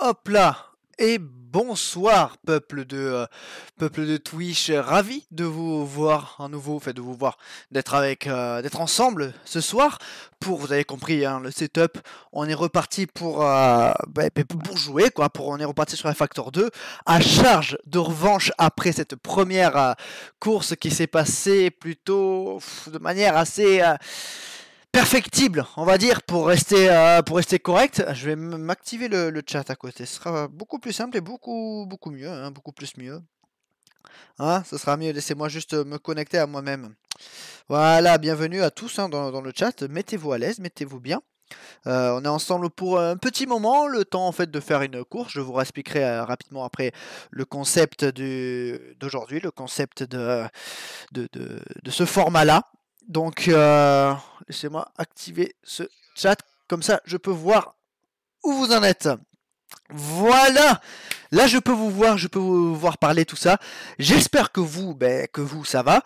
Hop là! Et bonsoir peuple de Twitch, ravi de vous voir à nouveau, fait de vous voir, d'être ensemble ce soir pour, vous avez compris, hein, le setup. On est reparti pour jouer quoi, on est reparti sur la Factor 2 à charge de revanche après cette première course qui s'est passée plutôt de manière assez perfectible, on va dire, pour rester correct. Je vais m'activer le chat à côté. Ce sera beaucoup plus simple et beaucoup mieux, hein, beaucoup plus mieux. Hein, ce sera mieux. Laissez-moi juste me connecter à moi-même. Voilà, bienvenue à tous hein, dans le chat. Mettez-vous à l'aise, mettez-vous bien. On est ensemble pour un petit moment, le temps en fait de faire une course. Je vous expliquerai rapidement après le concept d'aujourd'hui, le concept de ce format-là. Donc, laissez-moi activer ce chat, comme ça je peux voir où vous en êtes. Voilà, là je peux vous voir parler tout ça. J'espère que vous ça va.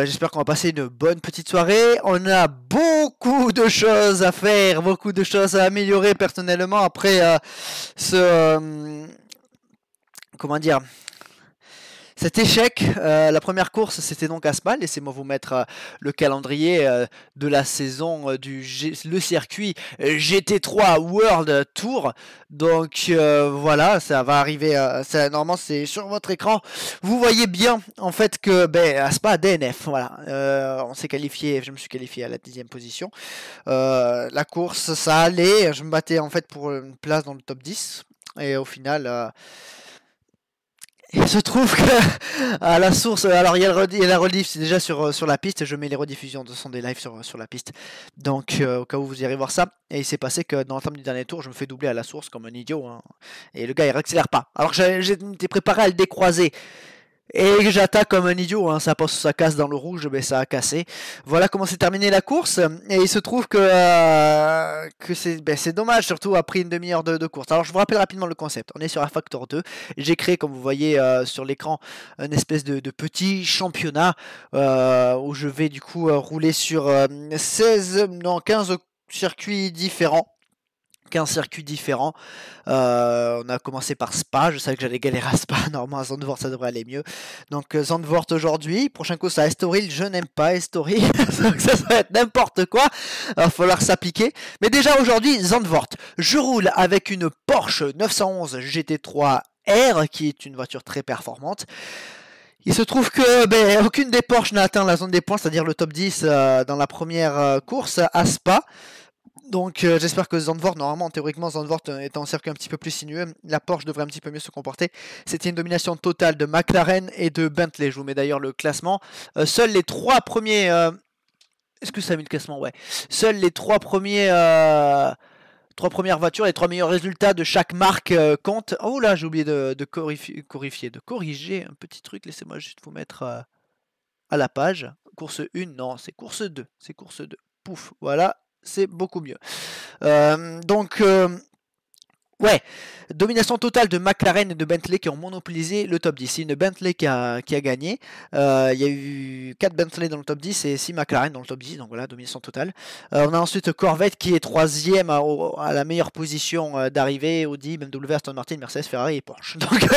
J'espère qu'on va passer une bonne petite soirée. On a beaucoup de choses à faire, beaucoup de choses à améliorer personnellement après comment dire, cet échec. La première course, c'était donc à Spa. Laissez-moi vous mettre le calendrier de la saison le circuit GT3 World Tour. Donc voilà, ça va arriver. Normalement, c'est sur votre écran. Vous voyez bien en fait que à Spa DNF. Voilà, on s'est qualifié. Je me suis qualifié à la 10e position. La course, ça allait. Je me battais en fait pour une place dans le top 10. Et au final. Il se trouve que à la source, alors il y a la rediff, c'est déjà sur la piste, je mets les rediffusions de son des lives sur la piste. Donc au cas où vous irez voir ça, et il s'est passé que dans l'entame du dernier tour, je me fais doubler à la source comme un idiot, hein, et le gars il réaccélère pas. Alors que j'étais préparé à le décroiser. Et j'attaque comme un idiot, hein, ça casse dans le rouge, mais ça a cassé. Voilà comment s'est terminée la course. Et il se trouve que c'est dommage, surtout après une demi-heure de course. Alors je vous rappelle rapidement le concept. On est sur la Factor 2. J'ai créé, comme vous voyez sur l'écran, une espèce de petit championnat où je vais du coup rouler sur 15 circuits différents. 15 circuits différents. On a commencé par Spa. Je savais que j'allais galérer à Spa. Normalement, à Zandvoort, ça devrait aller mieux. Donc, Zandvoort aujourd'hui. Prochain coup, ça Estoril. Je n'aime pas Estoril. Donc, ça va être n'importe quoi. Il va falloir s'appliquer. Mais déjà, aujourd'hui, Zandvoort. Je roule avec une Porsche 911 GT3 R, qui est une voiture très performante. Il se trouve que aucune des Porsche n'a atteint la zone des points, c'est-à-dire le top 10 dans la première course à Spa. Donc j'espère que Zandvoort, normalement théoriquement Zandvoort est un circuit un petit peu plus sinueux, la Porsche devrait un petit peu mieux se comporter. C'était une domination totale de McLaren et de Bentley. Je vous mets d'ailleurs le classement. Seuls les trois premiers... Est-ce que ça a mis le classement? Ouais. Seuls les trois premières voitures, les trois meilleurs résultats de chaque marque comptent. Oh là, j'ai oublié de corriger un petit truc. Laissez-moi juste vous mettre à la page. Course 1, non, c'est course 2. C'est course 2. Pouf, voilà, c'est beaucoup mieux. Ouais, domination totale de McLaren et de Bentley qui ont monopolisé le top 10. C'est une Bentley qui a gagné. Il y a eu 4 Bentley dans le top 10 et 6 McLaren dans le top 10. Donc voilà, domination totale. On a ensuite Corvette qui est 3ème à la meilleure position d'arrivée. Audi, BMW, Aston Martin, Mercedes, Ferrari et Porsche. Donc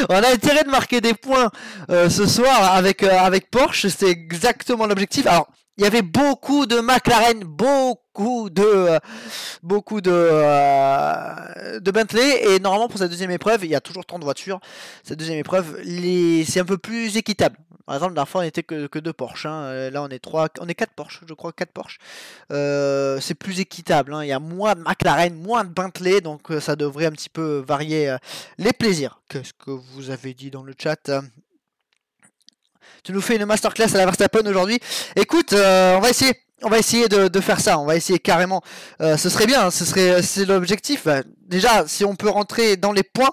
on a intérêt de marquer des points ce soir avec Porsche. C'est exactement l'objectif. Alors, il y avait beaucoup de McLaren, beaucoup de Bentley, et normalement pour cette deuxième épreuve, il y a toujours 30 voitures. Cette deuxième épreuve, c'est un peu plus équitable. Par exemple, la dernière fois on n'était que 2 Porsche. Hein. Là on est 4 Porsche, je crois, 4 Porsche. C'est plus équitable. Hein. Il y a moins de McLaren, moins de Bentley, donc ça devrait un petit peu varier les plaisirs. Qu'est-ce que vous avez dit dans le chat? Tu nous fais une masterclass à la Verstappen aujourd'hui. Écoute, on va essayer de faire ça. On va essayer carrément. Ce serait bien. C'est l'objectif. Déjà, si on peut rentrer dans les points,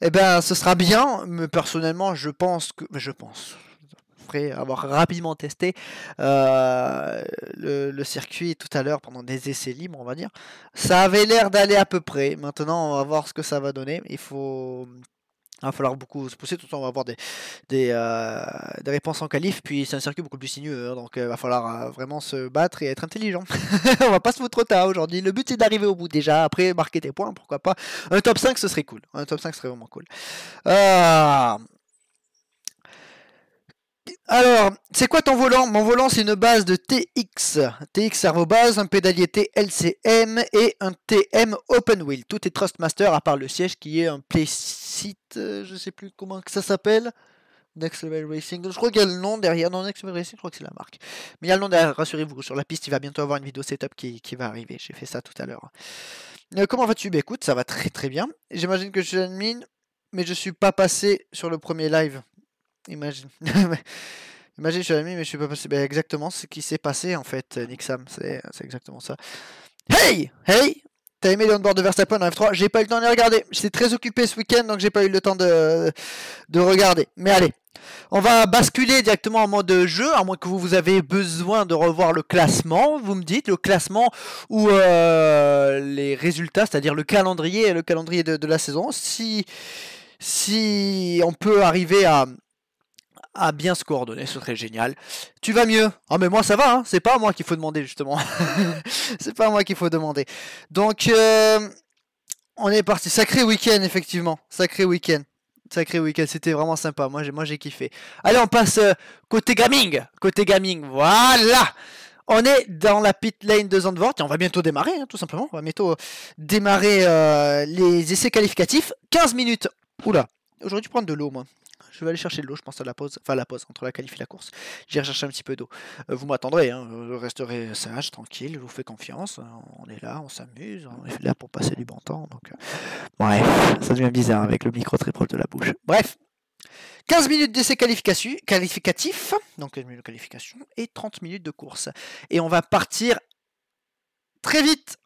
eh ben, ce sera bien. Mais personnellement, je pense. Après avoir rapidement testé le circuit tout à l'heure pendant des essais libres, on va dire, ça avait l'air d'aller à peu près. Maintenant, on va voir ce que ça va donner. Il faut Il va falloir beaucoup se pousser, tout le temps on va avoir des réponses en qualif, puis c'est un circuit beaucoup plus sinueux, hein, donc il va falloir vraiment se battre et être intelligent. On va pas se foutre trop tard aujourd'hui, le but c'est d'arriver au bout déjà, après marquer des points, pourquoi pas. Un top 5 ce serait cool, un top 5 serait vraiment cool. Alors, c'est quoi ton volant? Mon volant, c'est une base de TX. TX Servo Base, un pédalier TLCM et un TM Open Wheel. Tout est Trustmaster à part le siège qui est un Playseat, je sais plus comment que ça s'appelle. Next Level Racing. Je crois qu'il y a le nom derrière. Non, Next Level Racing, je crois que c'est la marque. Mais il y a le nom derrière, rassurez-vous. Sur la piste, il va bientôt avoir une vidéo setup qui va arriver. J'ai fait ça tout à l'heure. Comment vas-tu? Bah écoute, ça va très très bien. J'imagine que je suis admin, mais je suis pas passé sur le premier live. Imagine. Imagine, je suis admin, mais je suis pas passé. Bah, exactement ce qui s'est passé en fait, Nick Sam. C'est exactement ça. Hey! Hey! T'as aimé le on-board de Verstappen en F3? J'ai pas eu le temps de les regarder. J'étais très occupé ce week-end, donc j'ai pas eu le temps de regarder. Mais allez, on va basculer directement en mode jeu, à moins que vous avez besoin de revoir le classement. Vous me dites le classement ou les résultats, c'est-à-dire le calendrier de la saison. Si on peut arriver à bien se coordonner, ce serait génial. Tu vas mieux? Ah mais moi ça va, hein. C'est pas à moi qu'il faut demander justement. C'est pas à moi qu'il faut demander. Donc on est parti. Sacré week-end effectivement. Sacré week-end. Sacré week-end, c'était vraiment sympa. Moi j'ai kiffé. Allez, on passe côté gaming. Côté gaming, voilà. On est dans la pit lane de Zandvoort et on va bientôt démarrer, hein, tout simplement. On va bientôt démarrer les essais qualificatifs. 15 minutes. Oula, j'aurais dû prendre de l'eau moi. Je vais aller chercher de l'eau, je pense à la pause. Enfin, la pause, entre la qualif et la course. J'irai chercher un petit peu d'eau. Vous m'attendrez, hein, je resterai sage, tranquille, je vous fais confiance. On est là, on s'amuse, on est là pour passer du bon temps. Donc, bref, ça devient bizarre avec le micro très proche de la bouche. Bref, 15 minutes d'essai qualificatif, donc 15 minutes de qualification, et 30 minutes de course. Et on va partir très vite.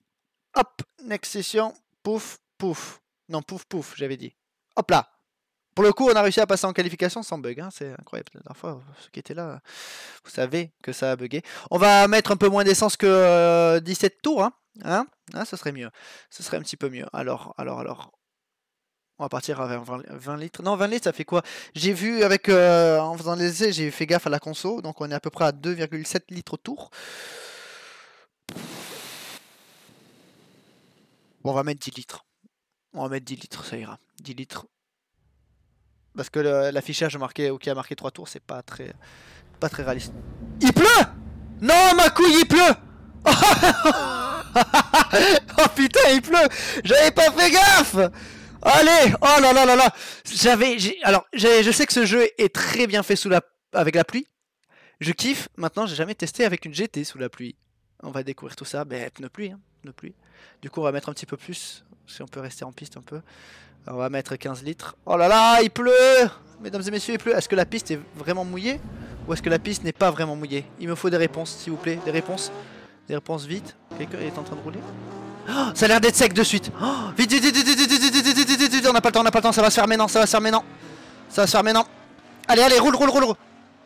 Hop, next session, pouf, pouf. Non, pouf, pouf, j'avais dit. Hop là. Pour le coup, on a réussi à passer en qualification sans bug, hein, c'est incroyable. La dernière fois, ceux qui étaient là, vous savez que ça a bugué. On va mettre un peu moins d'essence que 17 tours, hein, ça serait mieux. Ce serait un petit peu mieux. Alors. On va partir à 20 litres. Non, 20 litres, ça fait quoi? J'ai vu avec en faisant les essais, j'ai fait gaffe à la conso, donc on est à peu près à 2,7 litres au tour. Bon, on va mettre 10 litres. On va mettre 10 litres, ça ira. 10 litres. Parce que l'affichage qui a marqué 3 tours, c'est pas très réaliste. Il pleut! Non, ma couille, il pleut! Oh putain, il pleut! J'avais pas fait gaffe! Allez! Oh là là là là! Alors, je sais que ce jeu est très bien fait avec la pluie. Je kiffe. Maintenant, j'ai jamais testé avec une GT sous la pluie. On va découvrir tout ça. Ben, pneu pluie, hein, pneu pluie. Du coup, on va mettre un petit peu plus. Si on peut rester en piste un peu. On va mettre 15 litres. Oh là là, il pleut! Mesdames et messieurs, il pleut. Est-ce que la piste est vraiment mouillée? Ou est-ce que la piste n'est pas vraiment mouillée? Il me faut des réponses, s'il vous plaît. Des réponses. Des réponses vite. Quelqu'un est en train de rouler? Oh, ça a l'air d'être sec de suite. Oh, vite, vite, vite, vite, vite, vite, vite, vite, vite, vite, vite. On n'a pas le temps, Ça va se faire maintenant, ça va se faire maintenant. Ça va se faire maintenant. Allez, allez, roule, roule, roule, roule.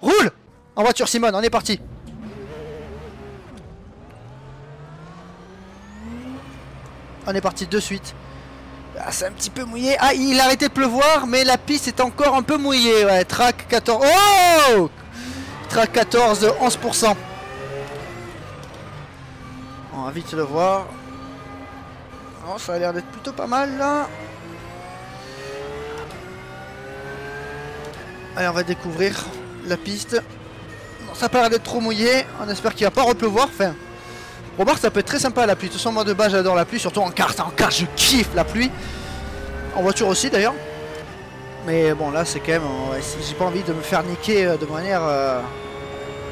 Roule! En voiture, Simone, on est parti. On est parti de suite. Ah, c'est un petit peu mouillé. Ah, il a arrêté de pleuvoir, mais la piste est encore un peu mouillée. Ouais, track 14. Oh! Track 14 de 11%. On va vite le voir. Oh, ça a l'air d'être plutôt pas mal là. Allez, on va découvrir la piste. Bon, ça n'a pas l'air d'être trop mouillé. On espère qu'il va pas repleuvoir. Enfin, remarque, ça peut être très sympa la pluie. De toute façon, moi de base, j'adore la pluie. Surtout en kart. En kart, je kiffe la pluie. En voiture aussi d'ailleurs. Mais bon, là, c'est quand même. J'ai pas envie de me faire niquer de manière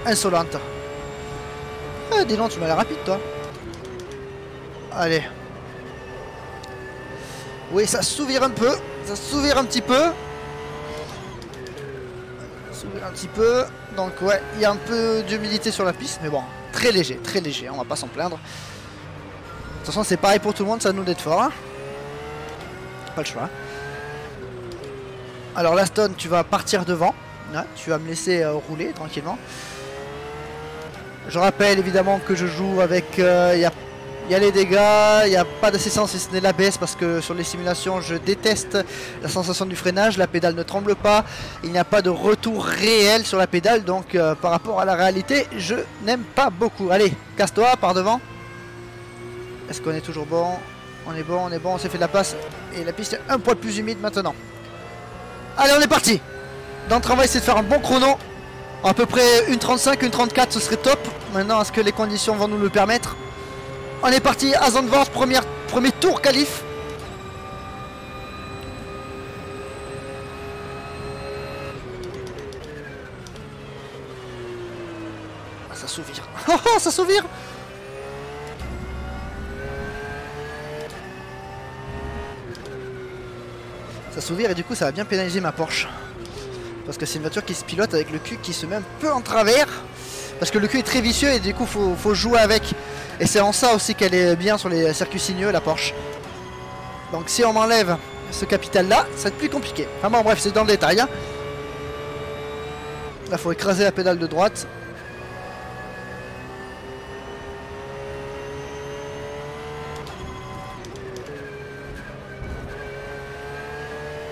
insolente. Ah, dis donc, tu m'as l'air rapide, toi. Allez. Oui, ça s'ouvre un peu. Ça s'ouvre un petit peu. S'ouvre un petit peu. Donc, ouais, il y a un peu d'humidité sur la piste. Mais bon, très léger, on va pas s'en plaindre. De toute façon, c'est pareil pour tout le monde, ça nous d'être fort. Hein. Pas le choix. Alors, Laston, tu vas partir devant. Là, tu vas me laisser rouler tranquillement. Je rappelle évidemment que je joue avec. Il y a Il y a les dégâts, il n'y a pas d'assistance si ce n'est l'ABS parce que sur les simulations je déteste la sensation du freinage, la pédale ne tremble pas, il n'y a pas de retour réel sur la pédale donc par rapport à la réalité je n'aime pas beaucoup. Allez, casse-toi par devant. Est-ce qu'on est toujours bon? On est bon, on s'est fait de la place et la piste est un poil plus humide maintenant. Allez, on est parti. Donc on va essayer de faire un bon chrono, à peu près 1.35, 1.34 ce serait top. Maintenant est-ce que les conditions vont nous le permettre? On est parti à Zandvoort, premier tour qualif. Ah, ça s'ouvre. Oh, ça s'ouvre. Ça s'ouvre et du coup ça va bien pénaliser ma Porsche. Parce que c'est une voiture qui se pilote avec le cul qui se met un peu en travers. Parce que le cul est très vicieux et du coup faut jouer avec. Et c'est en ça aussi qu'elle est bien sur les circuits sinueux, la Porsche. Donc si on m'enlève ce capital là, ça va être plus compliqué. Enfin bon bref, c'est dans le détail. Hein. Là faut écraser la pédale de droite.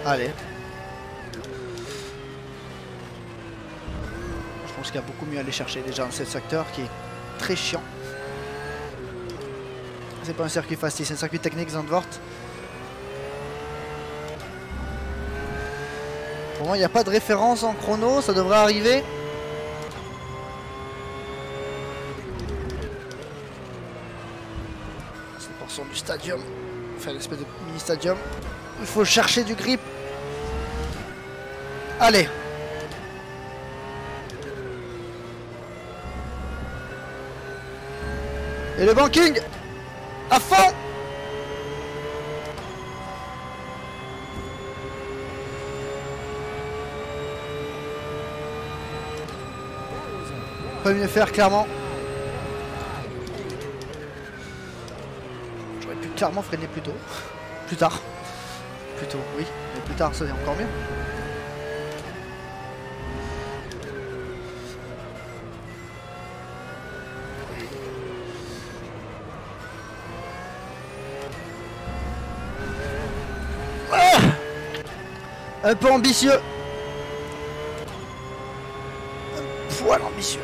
Allez. Je pense qu'il y a beaucoup mieux à aller chercher déjà dans ce secteur qui est très chiant. C'est pas un circuit facile, c'est un circuit technique Zandvoort. Pour moi il n'y a pas de référence en chrono, ça devrait arriver. C'est une portion du stadium, enfin l'espèce de mini stadium. Il faut chercher du grip. Allez. Et le banking à fond. On peut mieux faire clairement. J'aurais pu clairement freiner plus tôt. Plus tard. Plus tôt, oui. Mais plus tard, ça c'est encore mieux. Un peu ambitieux. Un poil ambitieux.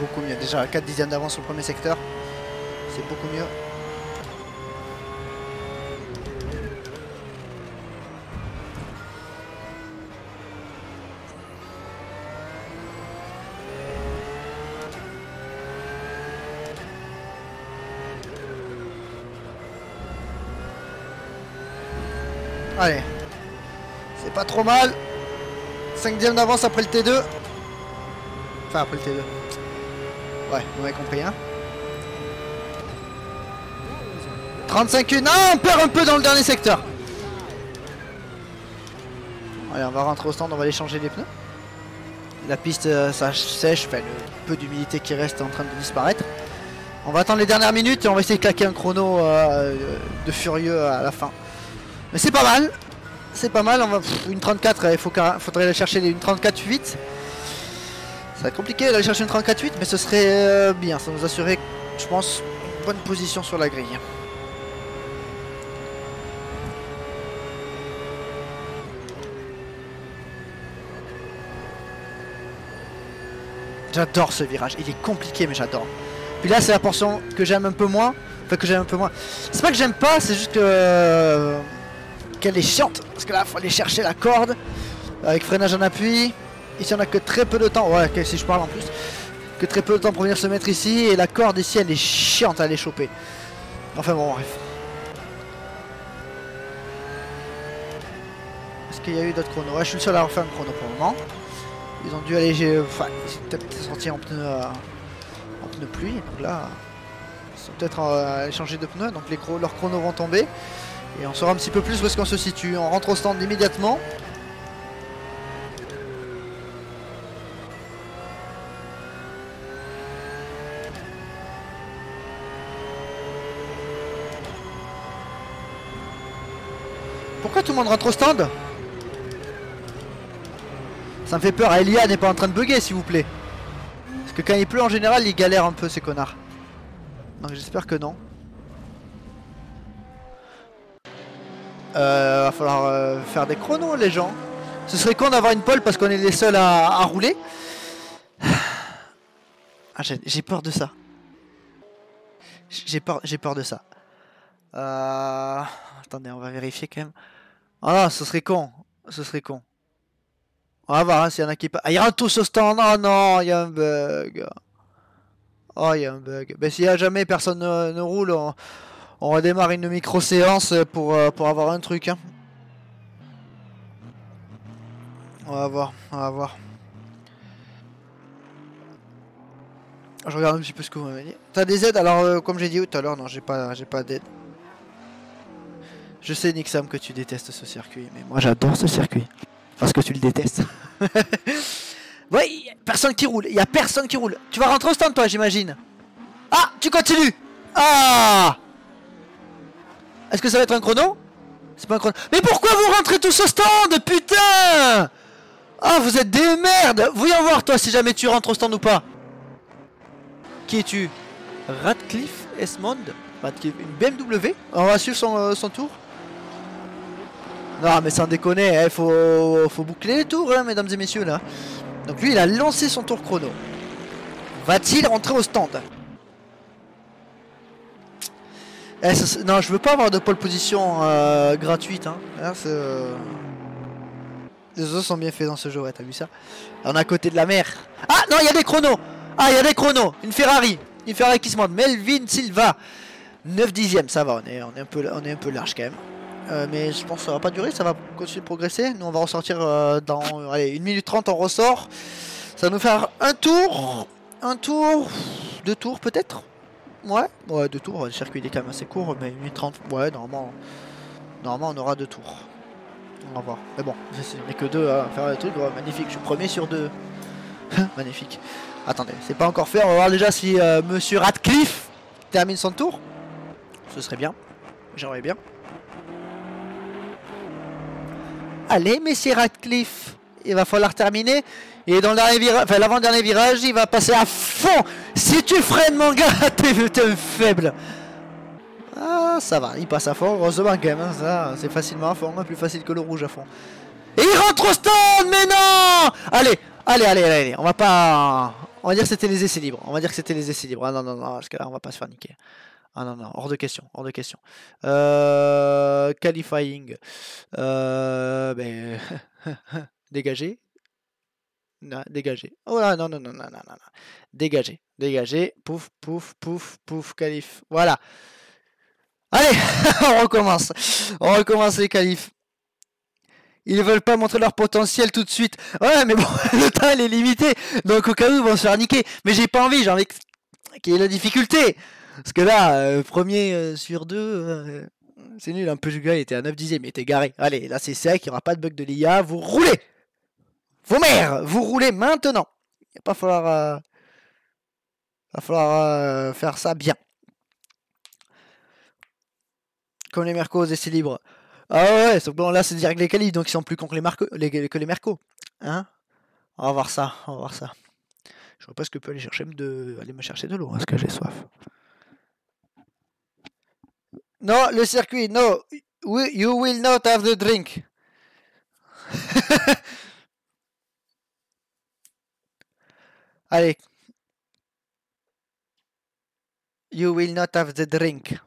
Beaucoup mieux, déjà 4 dixièmes d'avance sur le premier secteur, c'est beaucoup mieux. Allez, c'est pas trop mal. 5 dixièmes d'avance après le T2. Enfin après le T2. Ouais, vous m'avez compris, hein. 35-1. Ah, on perd un peu dans le dernier secteur. Allez, on va rentrer au stand, on va aller changer les pneus. La piste, ça sèche, enfin, le peu d'humidité qui reste est en train de disparaître. On va attendre les dernières minutes et on va essayer de claquer un chrono de furieux à la fin. Mais c'est pas mal. C'est pas mal, on va une 34, il faudrait aller chercher une 34-8. Ça va être compliqué d'aller chercher une 34-8, mais ce serait bien, ça nous assurer, je pense, une bonne position sur la grille. J'adore ce virage, il est compliqué mais j'adore. Puis là c'est la portion que j'aime un peu moins. Enfin que j'aime un peu moins. C'est pas que j'aime pas, c'est juste que qu'elle est chiante. Parce que là il faut aller chercher la corde avec freinage en appui. Ici on a que très peu de temps, ouais si je parle en plus. Que très peu de temps pour venir se mettre ici. Et la corde ici elle est chiante à aller choper. Enfin bon bref. Est-ce qu'il y a eu d'autres chronos? Ouais, je suis le seul à avoir fait un chrono pour le moment. Ils ont dû aller, enfin, ils sont peut-être sortis en pneu pluie, donc là, sont peut-être aller changer de pneus, donc leurs chronos vont tomber. Et on saura un petit peu plus où est-ce qu'on se situe. On rentre au stand immédiatement. Pourquoi tout le monde rentre au stand? Ça me fait peur. Elia n'est pas en train de bugger, s'il vous plaît. Parce que quand il pleut, en général, ils galèrent un peu, ces connards. Donc j'espère que non. Va falloir faire des chronos, les gens. Ce serait con d'avoir une pole parce qu'on est les seuls à rouler. Ah, j'ai peur de ça. J'ai peur de ça. Attendez, on va vérifier quand même. Ah non, ce serait con. Ce serait con. On va voir hein, s'il y en a qui... Ah, ils rentrent tous au stand. Oh non, il y a un bug. Oh, il y a un bug. Ben, s'il y a jamais personne ne roule, on redémarre une micro-séance pour avoir un truc. Hein. On va voir, on va voir. Je regarde un petit peu ce que vous m'avez dit. T'as des aides? Alors, comme j'ai dit tout à l'heure, non, j'ai pas d'aide. Je sais, Nick Sam, que tu détestes ce circuit, mais moi j'adore ce circuit. Parce que tu le détestes. Ouais, personne qui roule. Il y a personne qui roule. Tu vas rentrer au stand, toi, j'imagine. Ah, tu continues. Ah. Est-ce que ça va être un chrono? C'est pas un chrono. Mais pourquoi vous rentrez tous au stand, putain? Ah, vous êtes des merdes. Voyons voir, toi, si jamais tu rentres au stand ou pas. Qui es-tu? Radcliffe Esmond. Une BMW. On va suivre son tour. Non mais sans déconner, il faut boucler les tours hein, mesdames et messieurs là. Donc lui il a lancé son tour chrono. Va-t-il rentrer au stand? Non je veux pas avoir de pole position gratuite hein. Les autres sont bien faits dans ce jeu, ouais t'as vu ça? On est à côté de la mer. Ah non il y a des chronos. Ah il y a des chronos. Une Ferrari qui se monte. Melvin Silva 9 dixièmes, ça va, on est un peu large quand même. Mais je pense que ça va pas durer, ça va continuer de progresser. Nous on va ressortir dans allez, 1 minute 30 on ressort. Ça va nous faire un tour, deux tours peut-être. Ouais, 2 tours, le circuit il est quand même assez court, mais 1 minute 30, ouais normalement on aura 2 tours. On va voir. Mais bon, on n'est que 2 à faire le truc, magnifique, je suis premier sur 2. Magnifique. Attendez, c'est pas encore fait, on va voir déjà si Monsieur Radcliffe termine son tour. Ce serait bien, j'aimerais bien. Allez, Monsieur Radcliffe, il va falloir terminer. Et dans l'avant-dernier virage, il va passer à fond. Si tu freines, mon gars, t'es un faible. Ah, ça va, il passe à fond. Heureusement, quand même, hein, ça, c'est facilement à fond, hein, plus facile que le rouge à fond. Et il rentre au stand, mais non. Allez, on va pas... On va dire que c'était les essais libres. Ah non, parce que là, on va pas se faire niquer. Ah non, hors de question, Qualifying. Ben... Dégagé. Non, dégagé. Oh là, non. Dégagé. Pouf, qualif. Voilà. Allez, on recommence les qualifs. Ils veulent pas montrer leur potentiel tout de suite. Ouais, mais bon, le temps il est limité. Donc au cas où ils vont se faire niquer. Mais j'ai pas envie, j'ai envie qu'il y ait la difficulté. Parce que là, premier sur 2, c'est nul. Un peu le gars il était à 9 dixièmes, il était garé. Allez, là c'est sec, il n'y aura pas de bug de l'IA. Vous roulez. Vos mères, vous roulez maintenant. Il va falloir faire ça bien. Comme les Mercos, essais libres. Ah ouais, sauf que là c'est direct les qualifs, donc ils sont plus cons que les Mercos. Hein? On va voir ça. Je vois pas ce que peut aller me chercher de l'eau, parce que j'ai soif. Non, le circuit, no. You will not have the drink. Allez. You will not have the drink.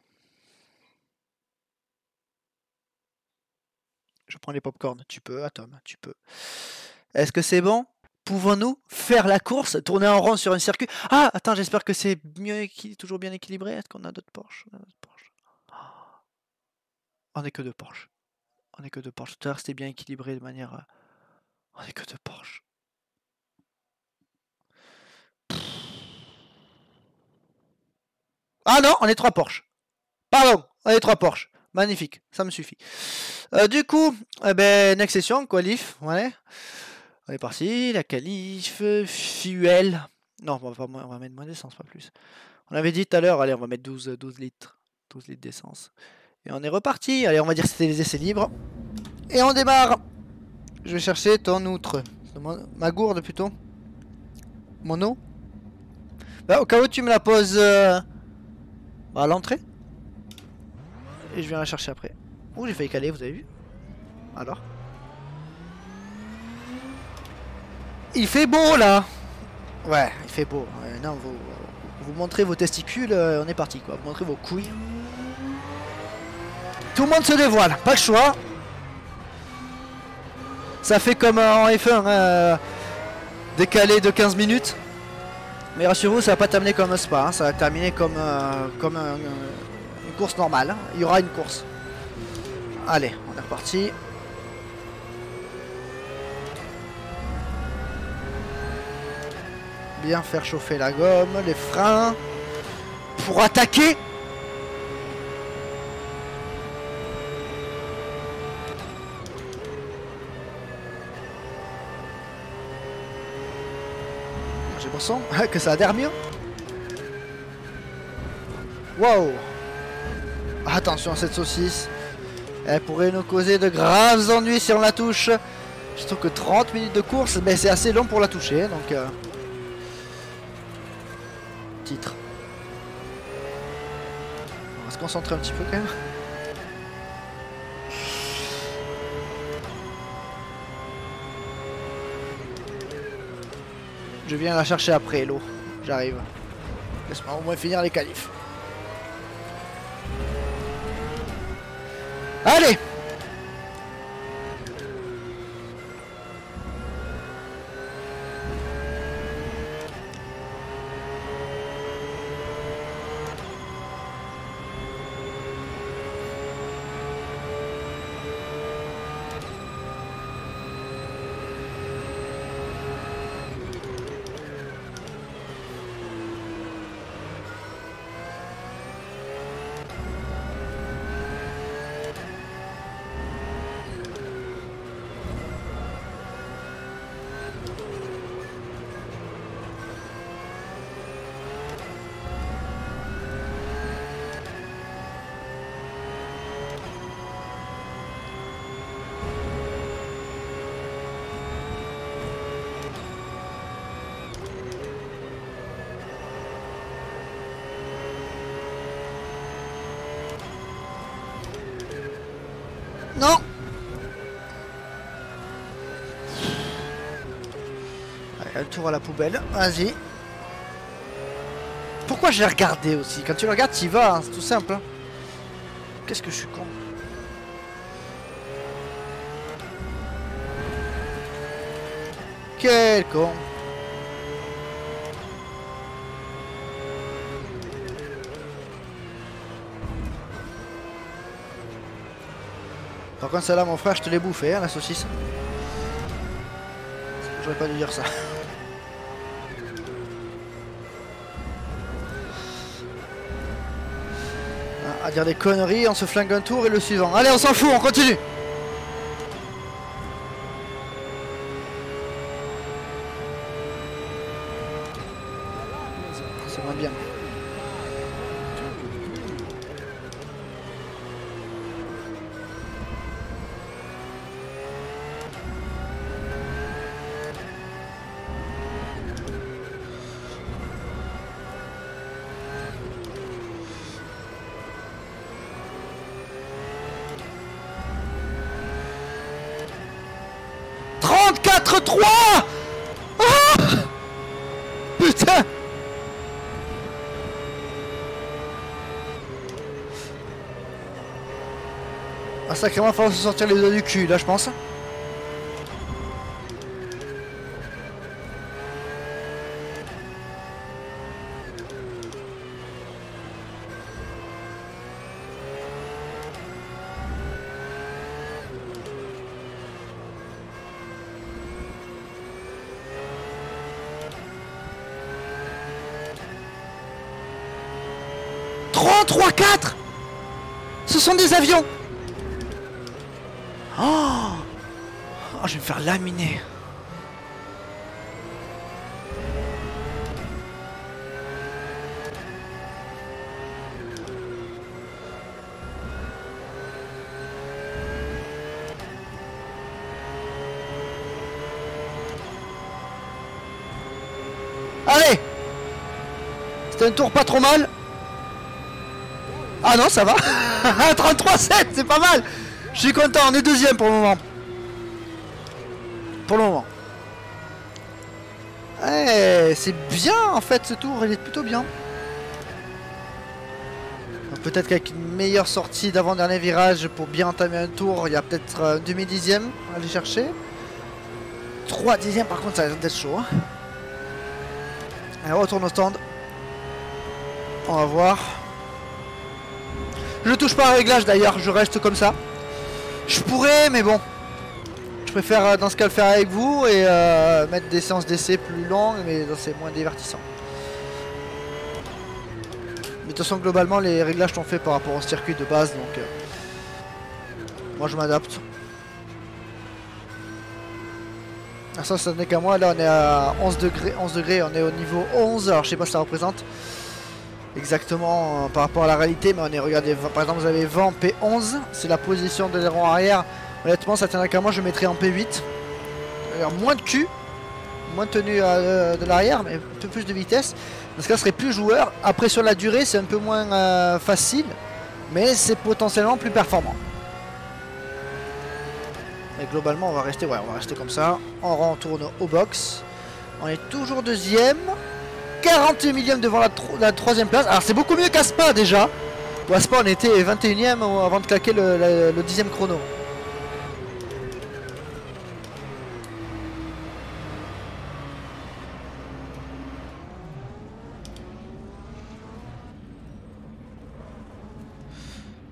Je prends les popcorn. Tu peux, Atom, tu peux. Est-ce que c'est bon? Pouvons-nous faire la course, tourner en rond sur un circuit? Ah, attends, j'espère que c'est toujours bien équilibré. Est-ce qu'on a d'autres Porsche? On n'est que deux Porsche. Tout à l'heure, c'était bien équilibré de manière... On n'est que deux Porsche. Ah non, on est 3 Porsche. Pardon, on est 3 Porsche. Magnifique, ça me suffit. Du coup, next session, qualif, ouais. On est parti, la qualif, fuel. Non, on va mettre moins d'essence, pas plus. On avait dit tout à l'heure, allez, on va mettre 12 litres. 12 litres d'essence. Et on est reparti. Allez, on va dire que c'était les essais libres. Et on démarre. Je vais chercher ton outre. Ma gourde plutôt. Mon eau. Bah, au cas où tu me la poses à l'entrée. Et je viens la chercher après. Oh, j'ai failli caler, vous avez vu? Alors. Il fait beau là. Ouais, il fait beau. Ouais, non, vous montrez vos testicules, on est parti quoi. Vous montrez vos couilles. Tout le monde se dévoile, pas le choix. Ça fait comme en F1, décalé de 15 minutes. Mais rassurez-vous, ça va pas terminer comme un spa, hein. Ça va terminer comme, une course normale. Hein. Il y aura une course. Allez, on est reparti. Bien faire chauffer la gomme, les freins. Pour attaquer. J'ai bon son que ça adhère mieux. Wow. Attention à cette saucisse. Elle pourrait nous causer de graves ennuis si on la touche. Je trouve que 30 minutes de course, mais c'est assez long pour la toucher. Donc, titre. On va se concentrer un petit peu quand même. Je viens la chercher après l'eau. J'arrive. Laisse-moi au moins finir les qualifs. Allez! Non! Allez, un tour à la poubelle. Vas-y. Pourquoi j'ai regardé aussi? Quand tu le regardes, tu y vas, hein, c'est tout simple. Hein. Qu'est-ce que je suis con. Quel con. Par contre, celle-là, mon frère, je te l'ai bouffé, hein, la saucisse. J'aurais pas dû dire ça. À dire des conneries, on se flingue un tour et le suivant. Allez, on s'en fout, on continue. C'est moins bien. Oh putain. Ah, sacrément, il va falloir se sortir les doigts du cul, là, je pense. 33-4. Ce sont des avions. Oh, je vais me faire laminer. Allez. C'était un tour pas trop mal. Ah non, ça va. 33-7, c'est pas mal. Je suis content, on est deuxième pour le moment. Pour le moment. Eh, c'est bien en fait ce tour, il est plutôt bien. Peut-être qu'avec une meilleure sortie d'avant-dernier virage pour bien entamer un tour, il y a peut-être un demi-dixième à aller chercher. 3 dixièmes par contre, ça va être chaud. Hein. Allez, on retourne au stand. On va voir. Je ne touche pas un réglage d'ailleurs, je reste comme ça. Je pourrais, mais bon. Je préfère dans ce cas le faire avec vous et mettre des séances d'essai plus longues, mais c'est moins divertissant. Mais de toute façon, globalement, les réglages sont faits par rapport au circuit de base, donc moi je m'adapte. Ah, ça n'est qu'à moi, là on est à 11 degrés, on est au niveau 11, alors je sais pas ce que ça représente exactement par rapport à la réalité, mais on est, regardez, par exemple vous avez vent P11, c'est la position de l'aileron arrière. Honnêtement, ça tiendrait qu'à moi, je mettrais en P8. Alors, moins de cul, moins de tenue de l'arrière, mais un peu plus de vitesse. Dans ce cas, ce serait plus joueur. Après, sur la durée, c'est un peu moins facile, mais c'est potentiellement plus performant. Mais globalement, on va rester comme ça. On retourne au box. On est toujours deuxième. 41 millième devant la troisième place. Alors, c'est beaucoup mieux qu'à Spa déjà. Ou à Spa, on était 21 e avant de claquer le 10e chrono.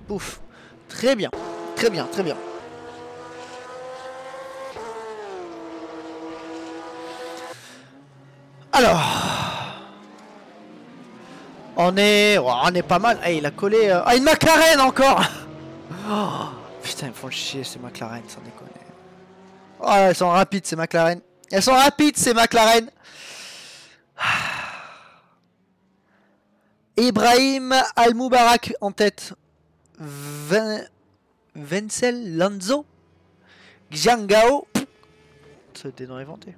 Ouf, très bien, très bien, très bien. Alors, on est pas mal. Hey, il a collé. Ah, une McLaren encore. Oh, putain, ils font le chier ces McLaren, sans déconner. Oh, elles sont rapides ces McLaren. Elles sont rapides ces McLaren. Ibrahim Al-Moubarak en tête. Wenzel Lanzo, Xiangao, c'était dans inventé.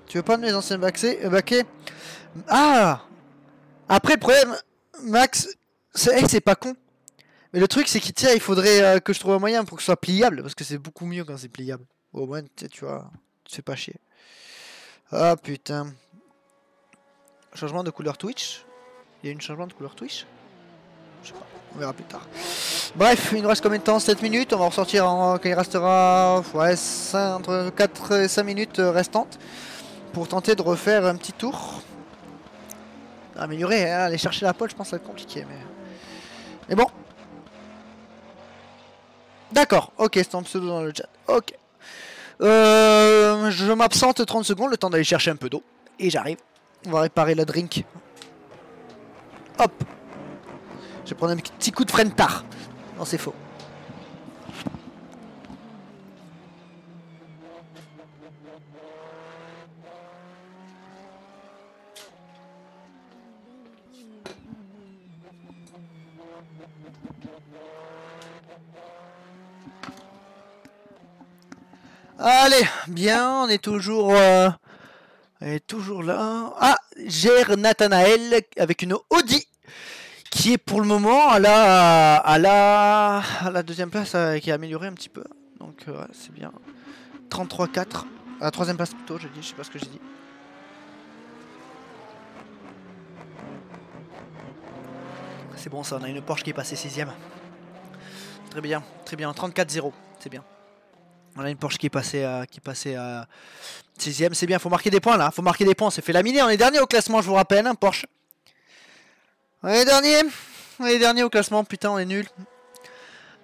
Tu veux pas de mes anciens baquets? Ah. Après le problème, Max, c'est pas con. Mais le truc c'est qu'il tient, il faudrait que je trouve un moyen pour que ce soit pliable, parce que c'est beaucoup mieux quand c'est pliable. Au moins tu vois, tu fais pas chier. Ah putain. Changement de couleur Twitch. Il y a une changement de couleur Twitch. Je sais pas, on verra plus tard. Bref, il nous reste combien de temps? 7 minutes. On va ressortir quand il restera entre 4 et 5 minutes restantes. Pour tenter de refaire un petit tour. Améliorer, hein, aller chercher la pole, je pense que ça va être compliqué. Mais bon. D'accord, ok, c'est un pseudo dans le chat. Ok. Je m'absente 30 secondes, le temps d'aller chercher un peu d'eau. Et j'arrive. On va réparer le drink. Hop. Je vais prendre un petit coup de frein tard. Non, c'est faux. Allez, bien, on est toujours là. Ah, Ger Nathanaël avec une Audi qui est pour le moment à la deuxième place, qui a amélioré un petit peu. Donc ouais, c'est bien. 33-4. À la troisième place plutôt, je sais pas ce que j'ai dit. C'est bon, ça, on a une Porsche qui est passée 6ème. Très bien, 34-0, c'est bien. On a une Porsche qui est passée à 6ème, c'est bien, faut marquer des points là, faut marquer des points, on s'est fait laminer, on est dernier au classement, je vous rappelle, hein, Porsche. On est dernier au classement, putain, on est nul.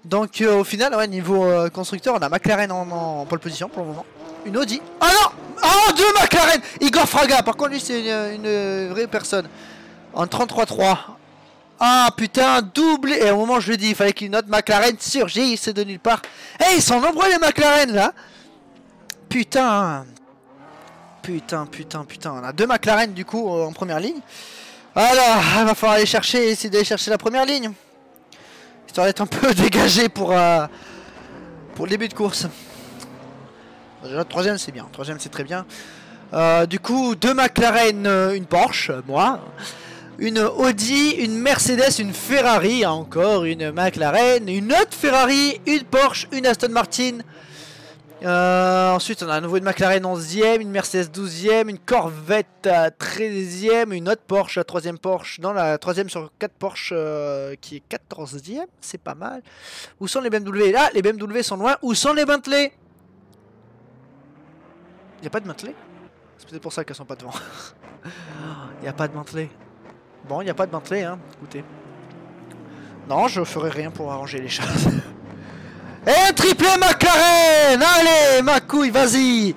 Donc au final, ouais, niveau constructeur, on a McLaren en pole position pour le moment. Une Audi. Ah non. Oh, deux McLaren. Igor Fraga, par contre lui c'est une vraie personne. En 33-3. Ah putain, doublé. Et au moment où je lui dis, il fallait qu'il note McLaren surgisse de nulle part. Eh, ils sont nombreux les McLaren là. Putain. Putain. On a deux McLaren du coup en première ligne. Alors, il va falloir aller chercher, essayer d'aller chercher la première ligne. Histoire d'être un peu dégagé pour le début de course. Déjà, le troisième c'est bien. Le troisième c'est très bien. Du coup, deux McLaren, une Porsche, moi. Une Audi, une Mercedes, une Ferrari, encore une McLaren, une autre Ferrari, une Porsche, une Aston Martin. Ensuite on a à nouveau une McLaren 11ème, une Mercedes 12ème, une Corvette 13ème, une autre Porsche, la 3ème Porsche, non la 3ème sur 4 Porsche qui est 14ème, c'est pas mal. Où sont les BMW? Là les BMW sont loin, où sont les Bentley? Il n'y a pas de Bentley? C'est peut-être pour ça qu'elles sont pas devant. Il n'y a pas de Bentley. Bon, il n'y a pas de Bentley, hein, écoutez. Non, je ferai rien pour arranger les choses. Et un triplé McLaren. Allez, ma couille, vas-y.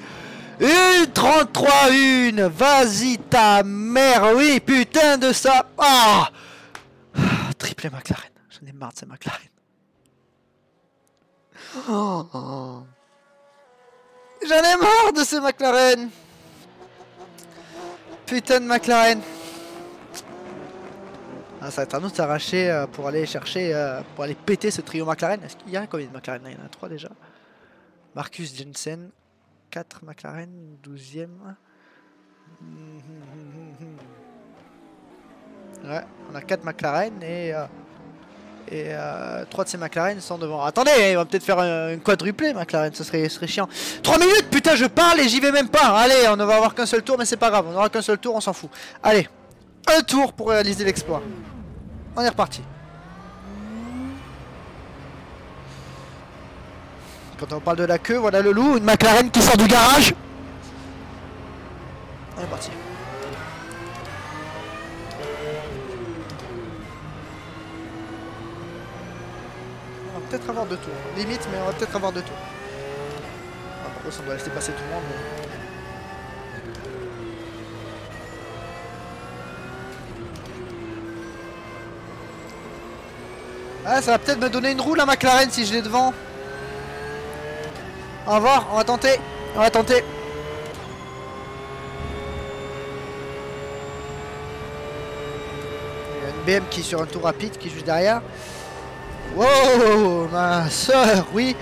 Une 33-1. Vas-y, ta mère. Oui, putain de ça. Ah, triplé McLaren. J'en ai marre de ces McLaren. J'en ai marre de ces McLaren. Putain de McLaren. Ah, ça va être à nous de s'arracher pour aller chercher, pour aller péter ce trio McLaren. Est-ce qu'il y a combien de McLaren? Il y en a 3 déjà. Marcus Jensen, 4 McLaren, 12ème. Ouais, on a 4 McLaren et 3 de ces McLaren sont devant. Attendez, il va peut-être faire un quadruplé McLaren, ce serait chiant. 3 minutes, putain, je parle et j'y vais même pas. Allez, on ne va avoir qu'un seul tour, mais c'est pas grave. On n'aura qu'un seul tour, on s'en fout. Allez, un tour pour réaliser l'exploit. On est reparti. Quand on parle de la queue, voilà le loup, une McLaren qui sort du garage. On est parti. On va peut-être avoir 2 tours. Limite, mais on va peut-être avoir 2 tours. Ah, par contre, on doit laisser passer tout le monde. Mais... ah, ça va peut-être me donner une roue la McLaren si je l'ai devant. On va voir, on va tenter. On va tenter. Il y a une BM qui est sur un tour rapide qui est juste derrière. Wow, ma soeur, oui.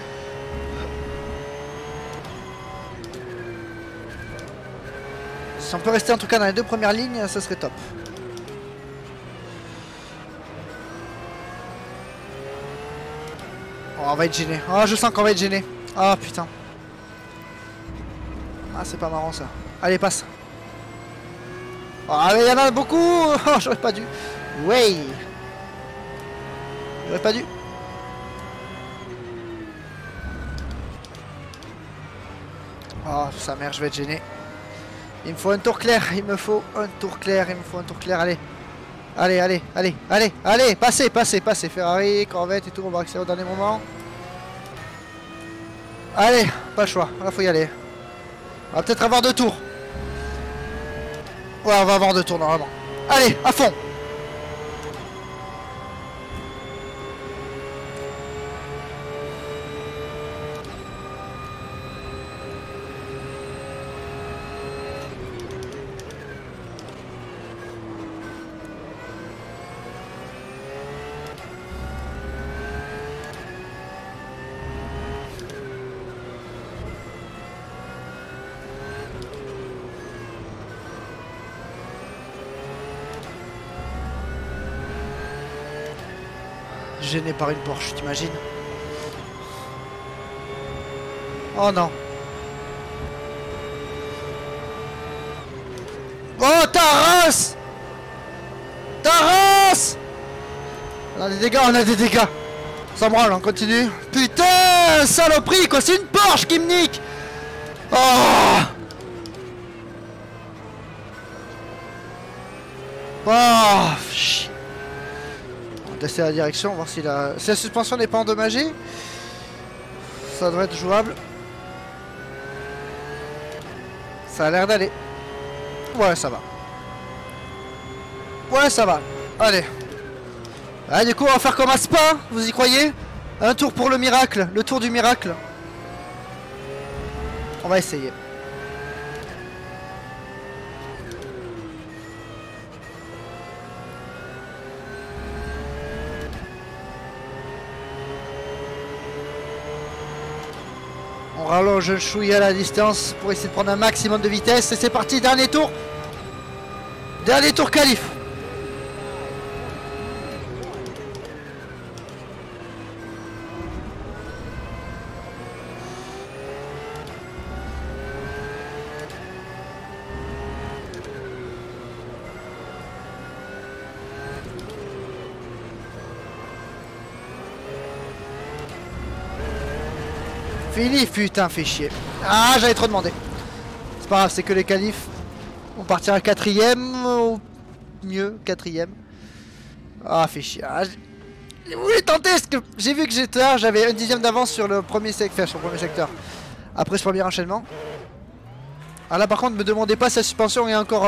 Si on peut rester en tout cas dans les 2 premières lignes, ça serait top. Oh, on va être gêné. Oh, je sens qu'on va être gêné. Oh putain. Ah, c'est pas marrant ça. Allez, passe. Oh, mais il y en a beaucoup. Oh, j'aurais pas dû. Ouais. J'aurais pas dû. Oh, sa mère, je vais être gêné. Il me faut un tour clair. Il me faut un tour clair. Il me faut un tour clair. Allez. Allez, passez. Ferrari, Corvette et tout, on va accélérer au dernier moment. Allez, pas le choix, là faut y aller. On va peut-être avoir 2 tours. Ouais, on va avoir 2 tours normalement. Allez, à fond. Gêné par une Porsche, t'imagines? Oh non. Oh ta race! Ta race! On a des dégâts, Ça branle, on continue. Putain, saloperie quoi, c'est une Porsche qui me nique! Oh! Oh, va tester la direction, voir si la suspension n'est pas endommagée. Ça devrait être jouable. Ça a l'air d'aller. Ouais, ça va. Ouais, ça va. Allez. Allez, du coup, on va faire comme à Spa, vous y croyez? Un tour pour le miracle, le tour du miracle. On va essayer. On rallonge un chouïa à la distance pour essayer de prendre un maximum de vitesse. Et c'est parti, dernier tour. Dernier tour qualif. Fini, putain, fait chier. Ah, j'avais trop demandé. C'est pas grave, c'est que les qualifs. On partira 4ème, ou mieux, 4ème. Ah, fait chier. Ah, j'ai voulu tenter, parce que j'ai vu que j'étais là, j'avais un 10ème d'avance sur le premier secteur, Après ce premier enchaînement. Ah là, par contre, me demandez pas si la suspension est encore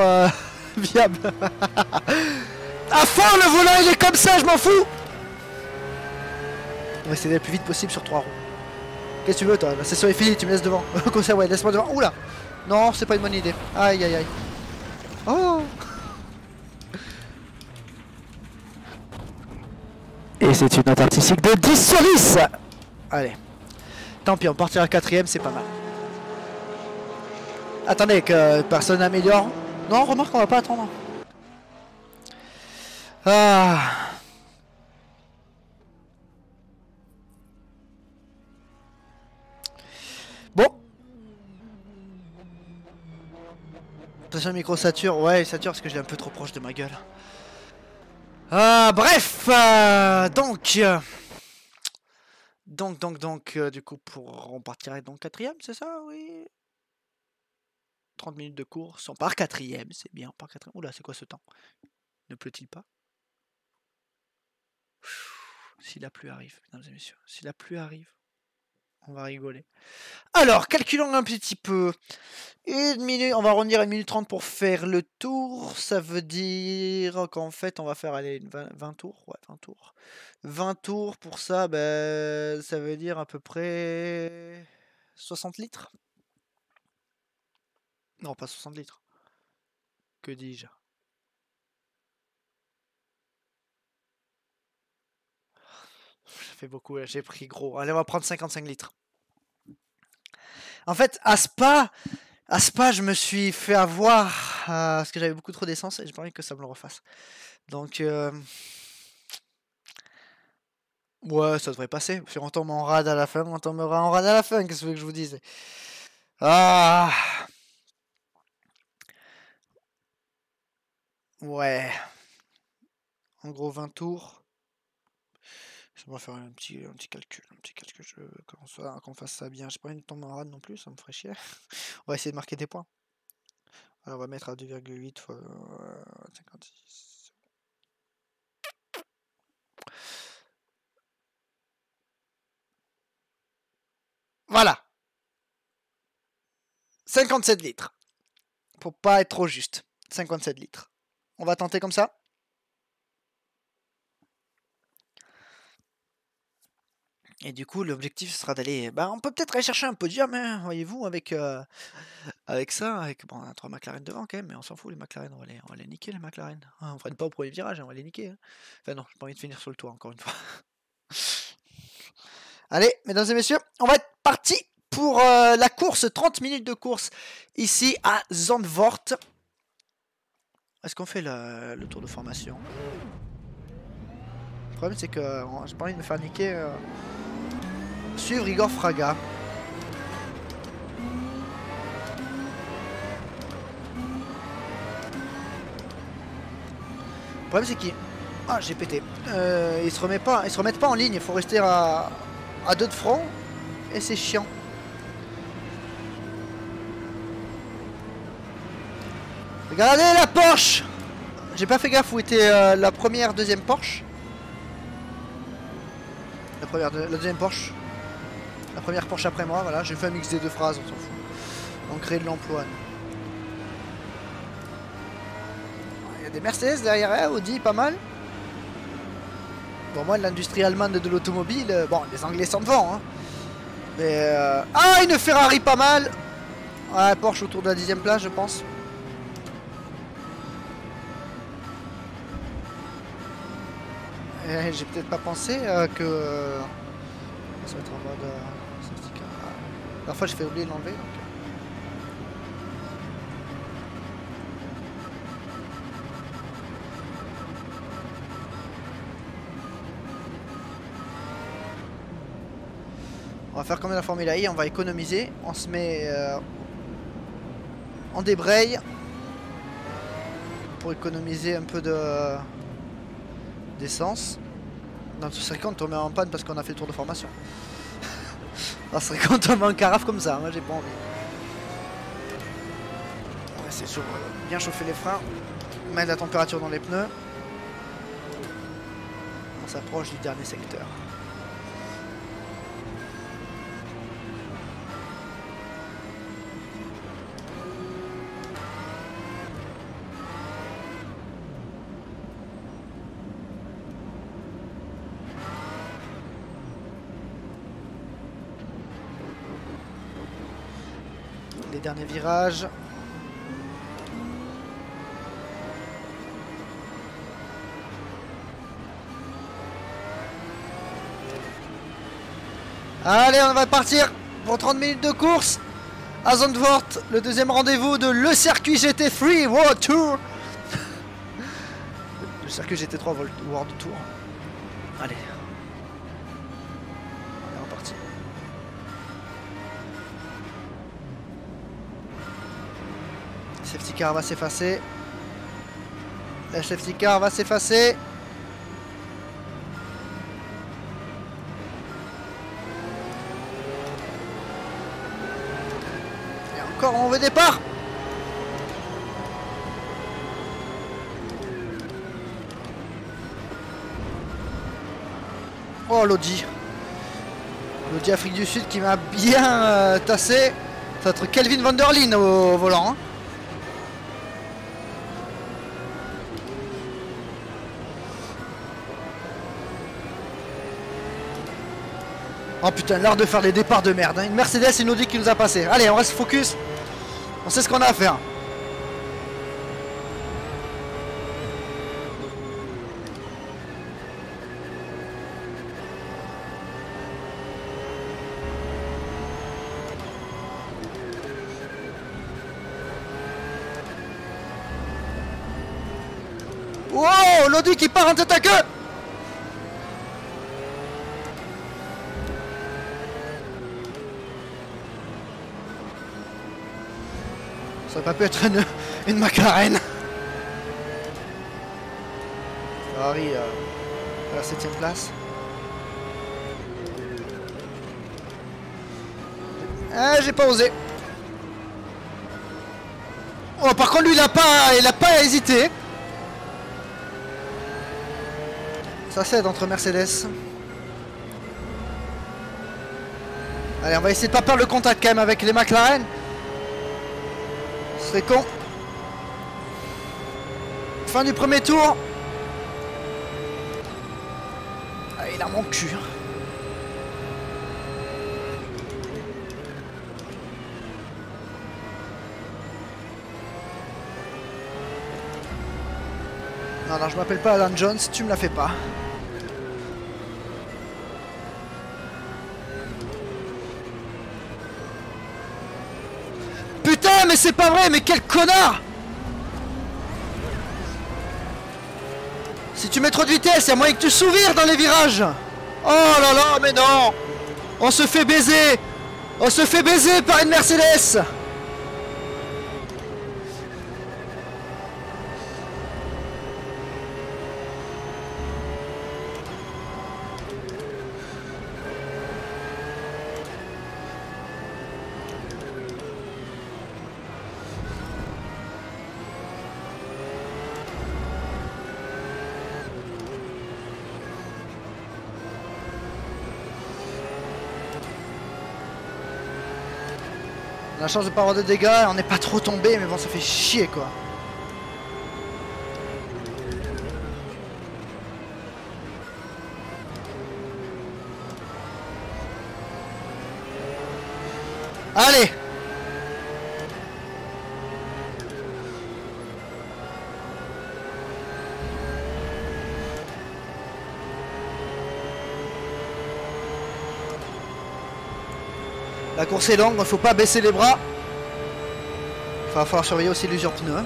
viable. À fond, le volant, il est comme ça, je m'en fous. On va essayer d'aller le plus vite possible sur 3 roues. Qu'est-ce que tu veux toi? La session est finie, tu me laisses devant. Comme ça, ouais, laisse-moi devant. Oula! Non, c'est pas une bonne idée. Aïe aïe aïe. Oh! Et c'est une note artistique de 10 sur 10! Allez. Tant pis, on partira 4ème, c'est pas mal. Attendez, que personne n'améliore. Non, remarque, on va pas attendre. Ah. Bon. Attention, le micro sature. Ouais, il sature parce que je l'ai un peu trop proche de ma gueule. Bref, du coup, on partirait donc 4ème, c'est ça? Oui. 30 minutes de course. On part 4ème, c'est bien. On part 4ème. Oula, c'est quoi ce temps? Ne pleut-il pas? Si la pluie arrive, mesdames et messieurs. Si la pluie arrive, on va rigoler. Alors, calculons un petit peu. Une minute, on va revenir à 1 minute 30 pour faire le tour. Ça veut dire qu'en fait, on va faire aller 20 tours. Ouais, 20 tours. 20 tours pour ça, ben, ça veut dire à peu près 60 litres. Non, pas 60 litres. Que dis-je? Ça fait beaucoup, j'ai pris gros. Allez, on va prendre 55 litres. En fait, à Spa, je me suis fait avoir parce que j'avais beaucoup trop d'essence et j'ai pas envie que ça me le refasse. Donc, ouais, ça devrait passer. Si on tombe en rade à la fin, on tombera en rade à la fin. Qu'est-ce que vous voulez que je vous dise? Ah, ouais. En gros, 20 tours. Je vais faire un petit calcul. Je veux qu'on fasse ça bien. J'ai pas envie de tomber en rade non plus, ça me ferait chier. On va essayer de marquer des points. Alors, on va mettre à 2,8 fois 56. Voilà. 57 litres. Pour pas être trop juste. 57 litres. On va tenter comme ça. Et du coup, l'objectif sera d'aller. Bah, on peut peut-être aller chercher un podium, hein, voyez-vous, avec ça. Bon, on a 3 McLaren devant quand même, mais on s'en fout, les McLaren. On va les niquer, les McLaren. Hein, on freine pas au premier virage, hein, on va les niquer. Hein. Enfin, non, j'ai pas envie de finir sur le toit, encore une fois. Allez, mesdames et messieurs, on va être parti pour la course. 30 minutes de course ici à Zandvoort. Est-ce qu'on fait le tour de formation? Le problème, c'est que j'ai pas envie de me faire niquer. Suivre Igor Fraga. Le problème, c'est qu'il... Ah, j'ai pété. Ils se remettent pas en ligne. Il faut rester à 2 de front. Et c'est chiant. Regardez la Porsche! J'ai pas fait gaffe où était la première, deuxième Porsche. La deuxième Porsche. La première Porsche après moi, voilà. J'ai fait un mix des deux phrases, on s'en fout. On crée de l'emploi. Il y a des Mercedes derrière, hein, Audi, pas mal. Bon, moi, l'industrie allemande de l'automobile, bon, les Anglais sont devant, hein. Mais ah, une Ferrari pas mal. Ouais, Porsche autour de la 10e place, je pense. J'ai peut-être pas pensé que ça va être en mode safety car. La dernière fois, j'ai fait oublier de l'enlever. Donc... On va faire comme la Formule I, on va économiser. On se met en débraye pour économiser un peu d'essence. Non, ce serait quand on tombe en panne parce qu'on a fait le tour de formation. Ça serait quand on tombe en carafe comme ça, moi j'ai pas envie. On va essayer de bien chauffer les freins, mettre la température dans les pneus. On s'approche du dernier secteur. Les derniers virages. Allez, on va partir pour 30 minutes de course à Zandvoort, le deuxième rendez-vous de le circuit GT3 World Tour. Le circuit GT3 World Tour. Allez. On est reparti. Safety car va s'effacer. La safety car va s'effacer. Et encore un mauvais départ. Oh l'Audi. L'Audi Afrique du Sud qui m'a bien tassé. Ça va être Kelvin van der Linde au volant. Hein. Oh putain, l'art de faire les départs de merde. Hein. Une Mercedes et une Audi qui nous a passé. Allez, on reste focus. On sait ce qu'on a à faire. Wow, l'Audi qui part en tête à queue. Ça aurait pas pu être une McLaren. Ferrari à la 7ème place. Ah, j'ai pas osé. Oh, par contre, lui, il a pas hésité. Ça cède entre Mercedes. Allez, on va essayer de pas perdre le contact quand même avec les McLaren. Ce serait con. Fin du premier tour. Ah, il a mon cul. Non, non, je m'appelle pas Alan Jones, tu me la fais pas. Putain, mais c'est pas vrai, mais quel connard! Si tu mets trop de vitesse, il y a moyen que tu souvires dans les virages. Oh là là, mais non! On se fait baiser! On se fait baiser par une Mercedes! On a la chance de pas avoir de dégâts, on n'est pas trop tombé, mais bon, ça fait chier quoi. Allez! La course est longue, il ne faut pas baisser les bras. Il va falloir surveiller aussi l'usure pneus. Hein.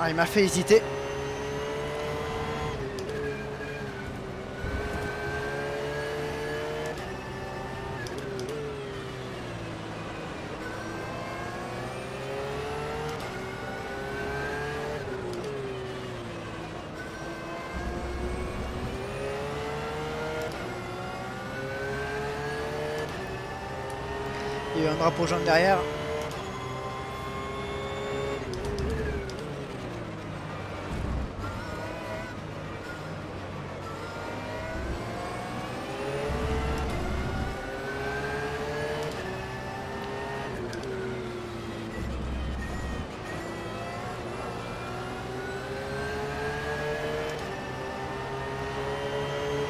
Ah, il m'a fait hésiter. Il y a eu un drapeau jaune derrière.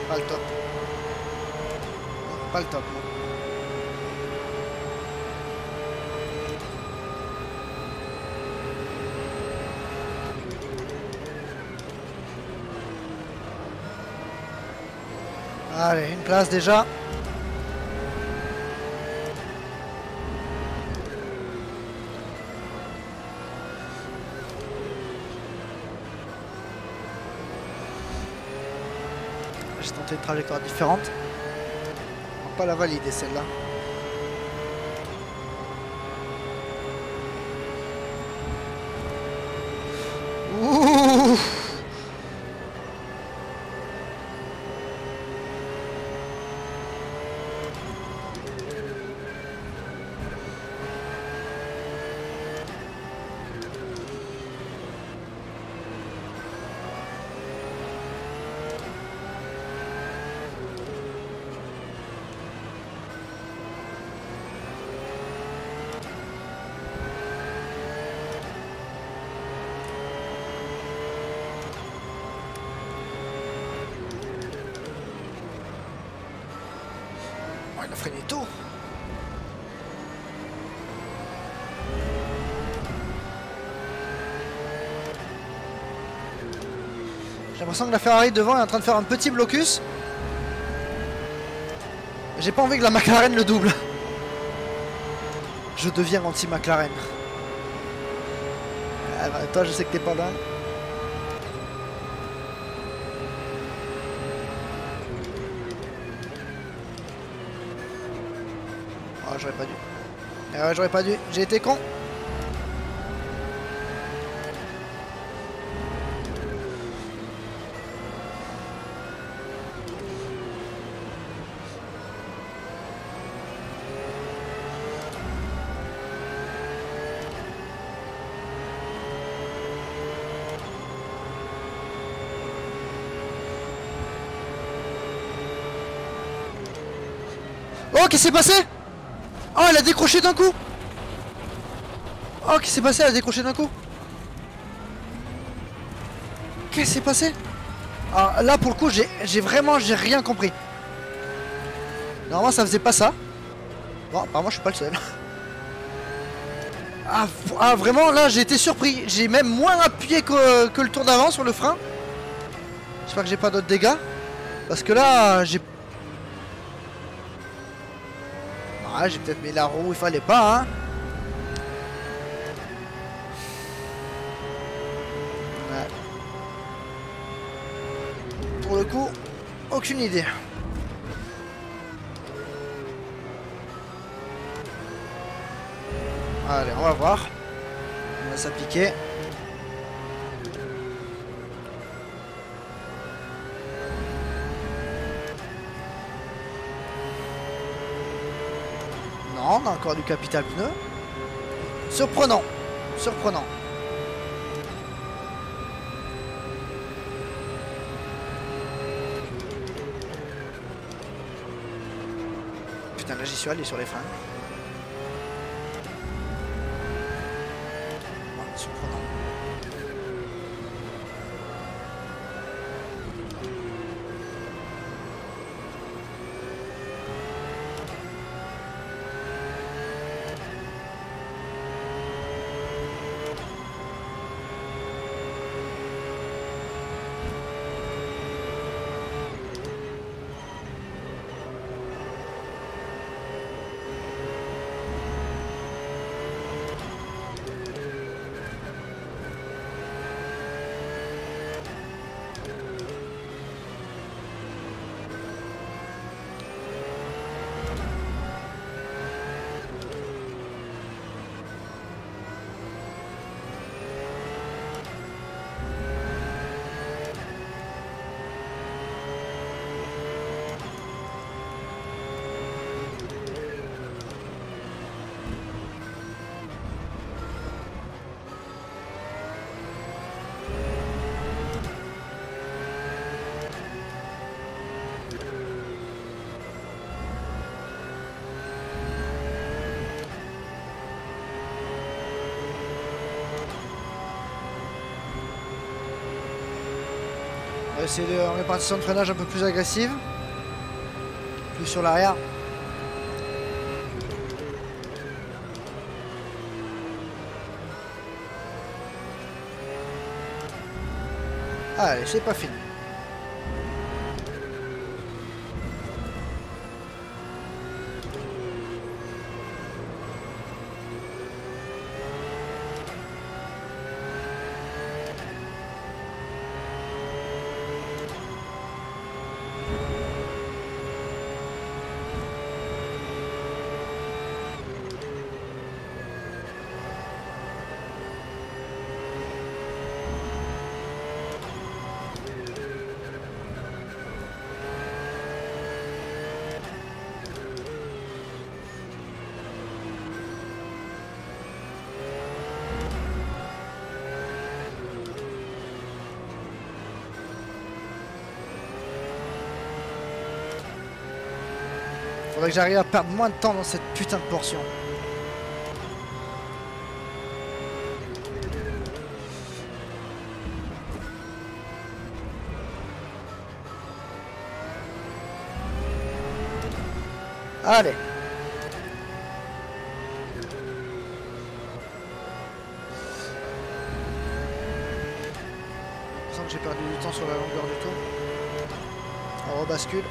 Pas le top. Pas le top, non. Allez, une place déjà. J'ai tenté une trajectoire différente. On va pas la valider celle-là. Ouh! Oh, il a freiné tôt. J'ai l'impression que la Ferrari devant est en train de faire un petit blocus. J'ai pas envie que la McLaren le double. Je deviens anti-McLaren. Ah bah, toi, je sais que t'es pas là. Oh, j'aurais pas dû. Ah ouais, j'aurais pas dû. J'ai été con. Oh, qu'est-ce qui s'est passé? Oh, elle a décroché d'un coup. Oh, qu'est-ce qui s'est passé? Elle a décroché d'un coup. Qu'est-ce qui s'est passé? Alors là, pour le coup, j'ai rien compris. Normalement, ça faisait pas ça. Bon, apparemment, je suis pas le seul. Ah, vraiment, là, j'ai été surpris. J'ai même moins appuyé que le tour d'avant sur le frein. J'espère que j'ai pas d'autres dégâts. Parce que là, j'ai... Ah, j'ai peut-être mis la roue, il fallait pas, hein. Ouais. coup, aucune idée. Allez, on va voir. On va s'appliquer. Non, on a encore du capital pneu. Surprenant. Surprenant. Putain, là j'y suis allé sur les freins. Ah, surprenant. On va essayer de répartition de freinage un peu plus agressive. Plus sur l'arrière. Allez, c'est pas fini. Faudrait que j'arrive à perdre moins de temps dans cette putain de portion. Allez. Je sens que j'ai perdu du temps sur la longueur du tour. On rebascule.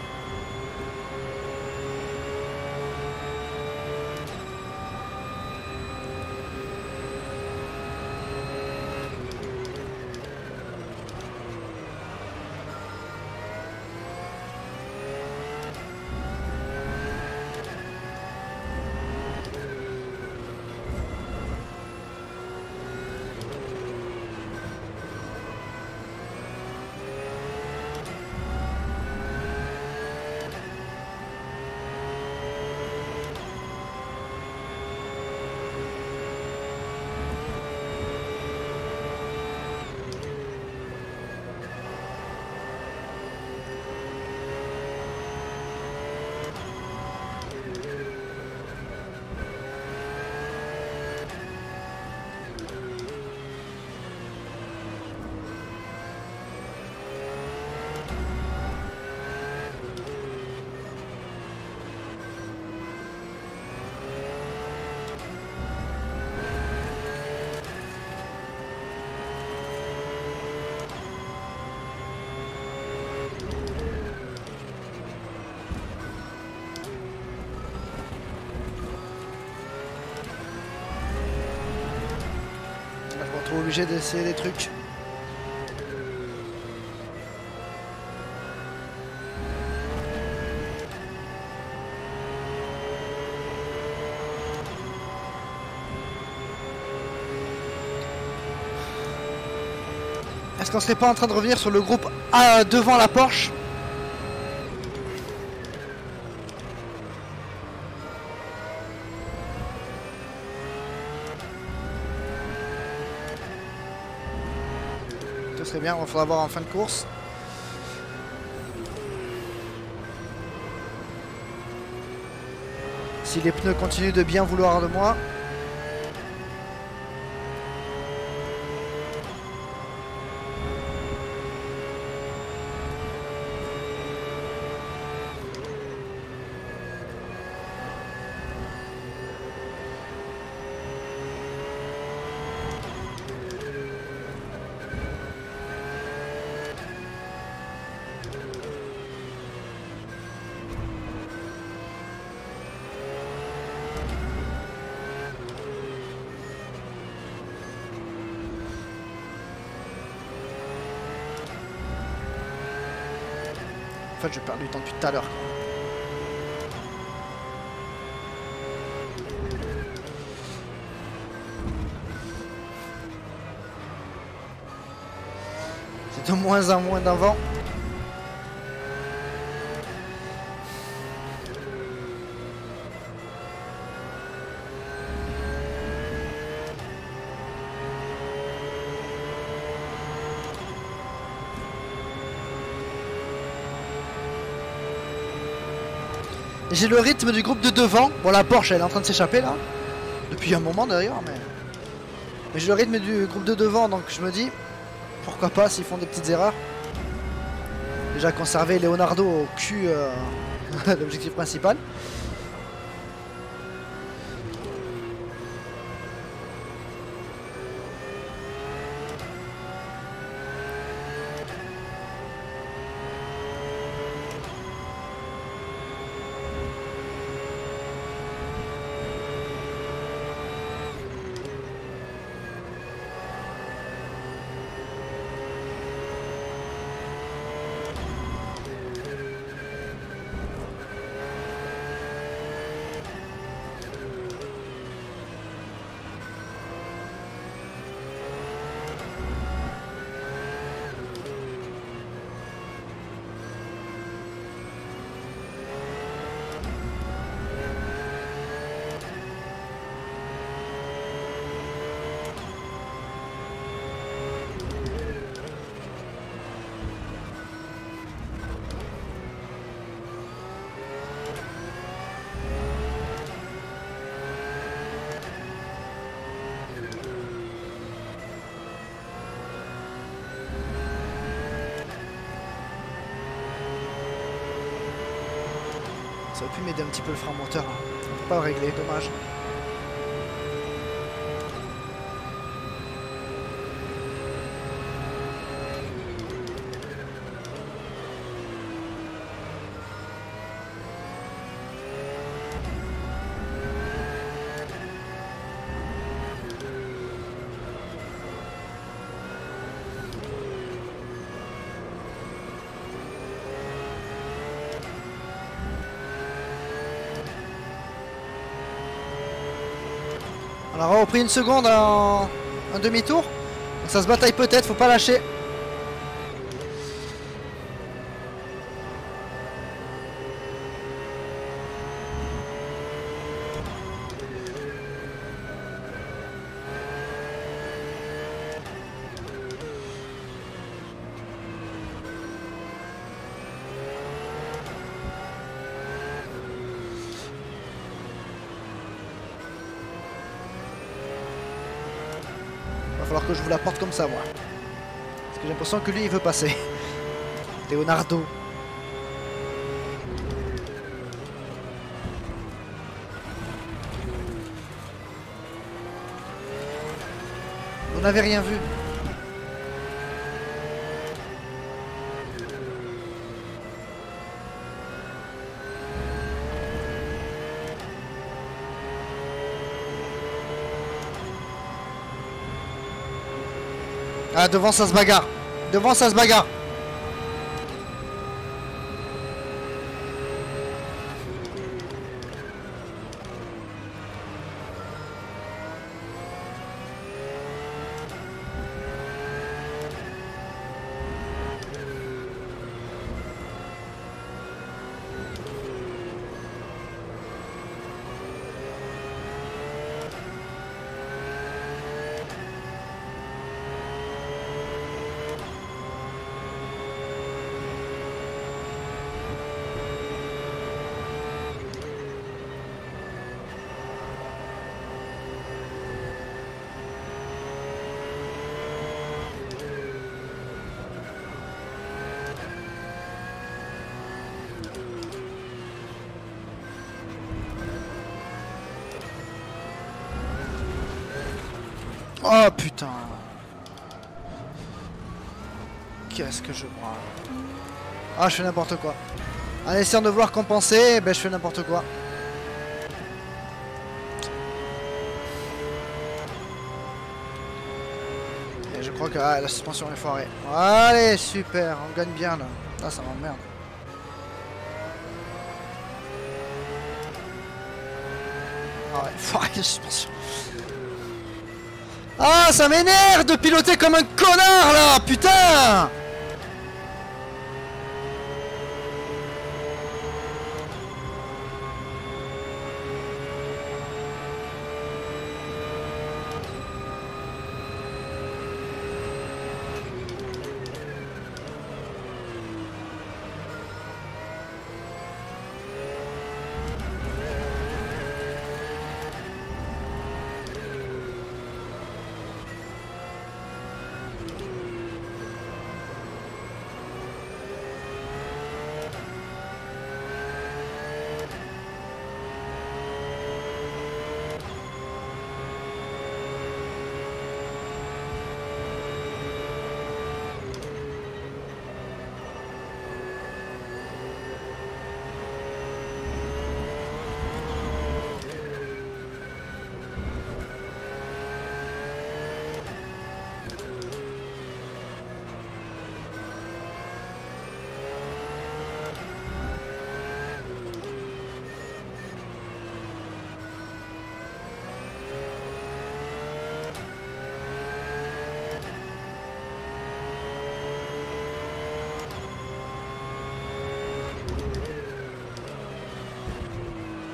Obligé d'essayer des trucs. Est-ce qu'on serait pas en train de revenir sur le groupe devant la Porsche? Ce serait bien, il faudra voir en fin de course. Si les pneus continuent de bien vouloir de moi. En fait, je perds du temps depuis tout à l'heure. C'est de moins en moins d'avant. J'ai le rythme du groupe de devant. Bon, la Porsche elle est en train de s'échapper là. Depuis un moment d'ailleurs, mais j'ai le rythme du groupe de devant, donc je me dis pourquoi pas s'ils font des petites erreurs. Déjà conserver Leonardo au cul, l'objectif principal. Ça aurait pu m'aider un petit peu le frein moteur. On peut pas le régler, dommage. On a repris une seconde en demi-tour. Ça se bataille peut-être, faut pas lâcher. Va falloir que je vous la porte comme ça, moi. Parce que j'ai l'impression que lui, il veut passer. Leonardo. Vous n'avez rien vu. Ah, devant ça se bagarre. Devant ça se bagarre. Oh putain. Qu'est-ce que je prends? Ah, je fais n'importe quoi. En essayant de vouloir compenser, ben je fais n'importe quoi. Et je crois que la suspension est foirée. Allez, super, on gagne bien là. Ah, ça m'emmerde. Ah ouais, foirée de suspension. Ah, ça m'énerve de piloter comme un connard là, putain!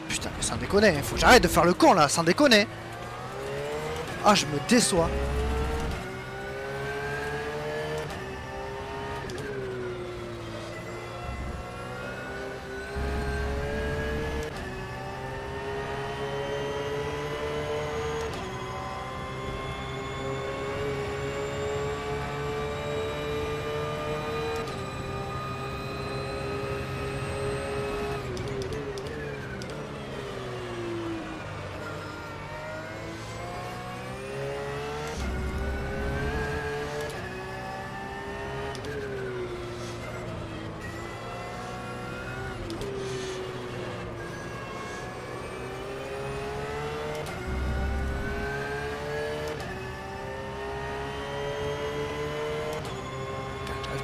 Putain, mais sans déconner, faut que j'arrête de faire le con là, sans déconner. Ah, je me déçois.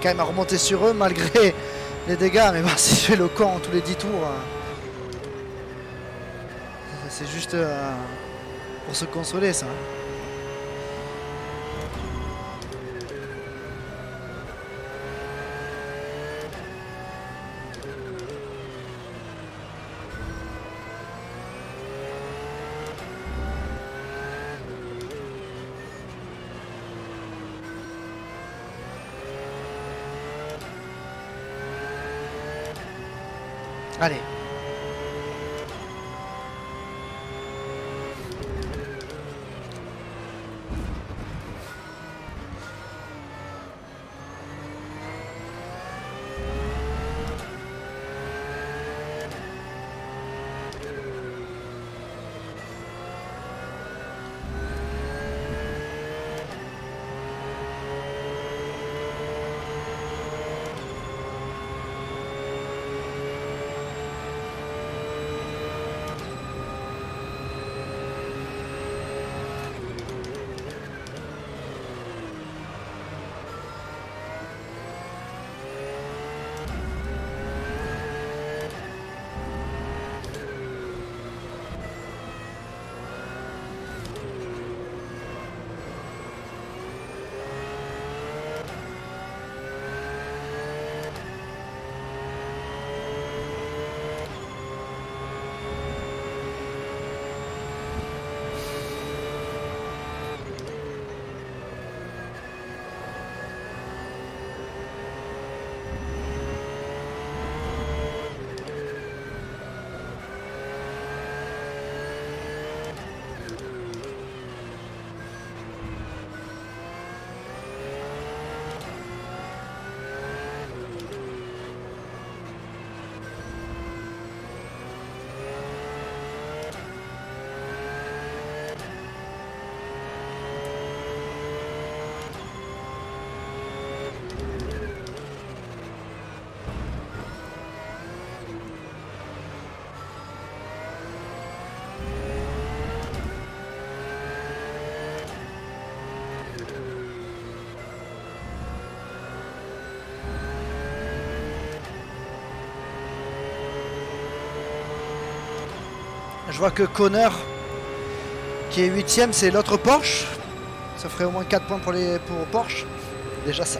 Quand même à remonter sur eux malgré les dégâts, mais bon, si je fais le camp tous les 10 tours, c'est juste pour se consoler ça. Allez. Je vois que Connor qui est 8ème, c'est l'autre Porsche. Ça ferait au moins 4 points pour Porsche. Déjà ça.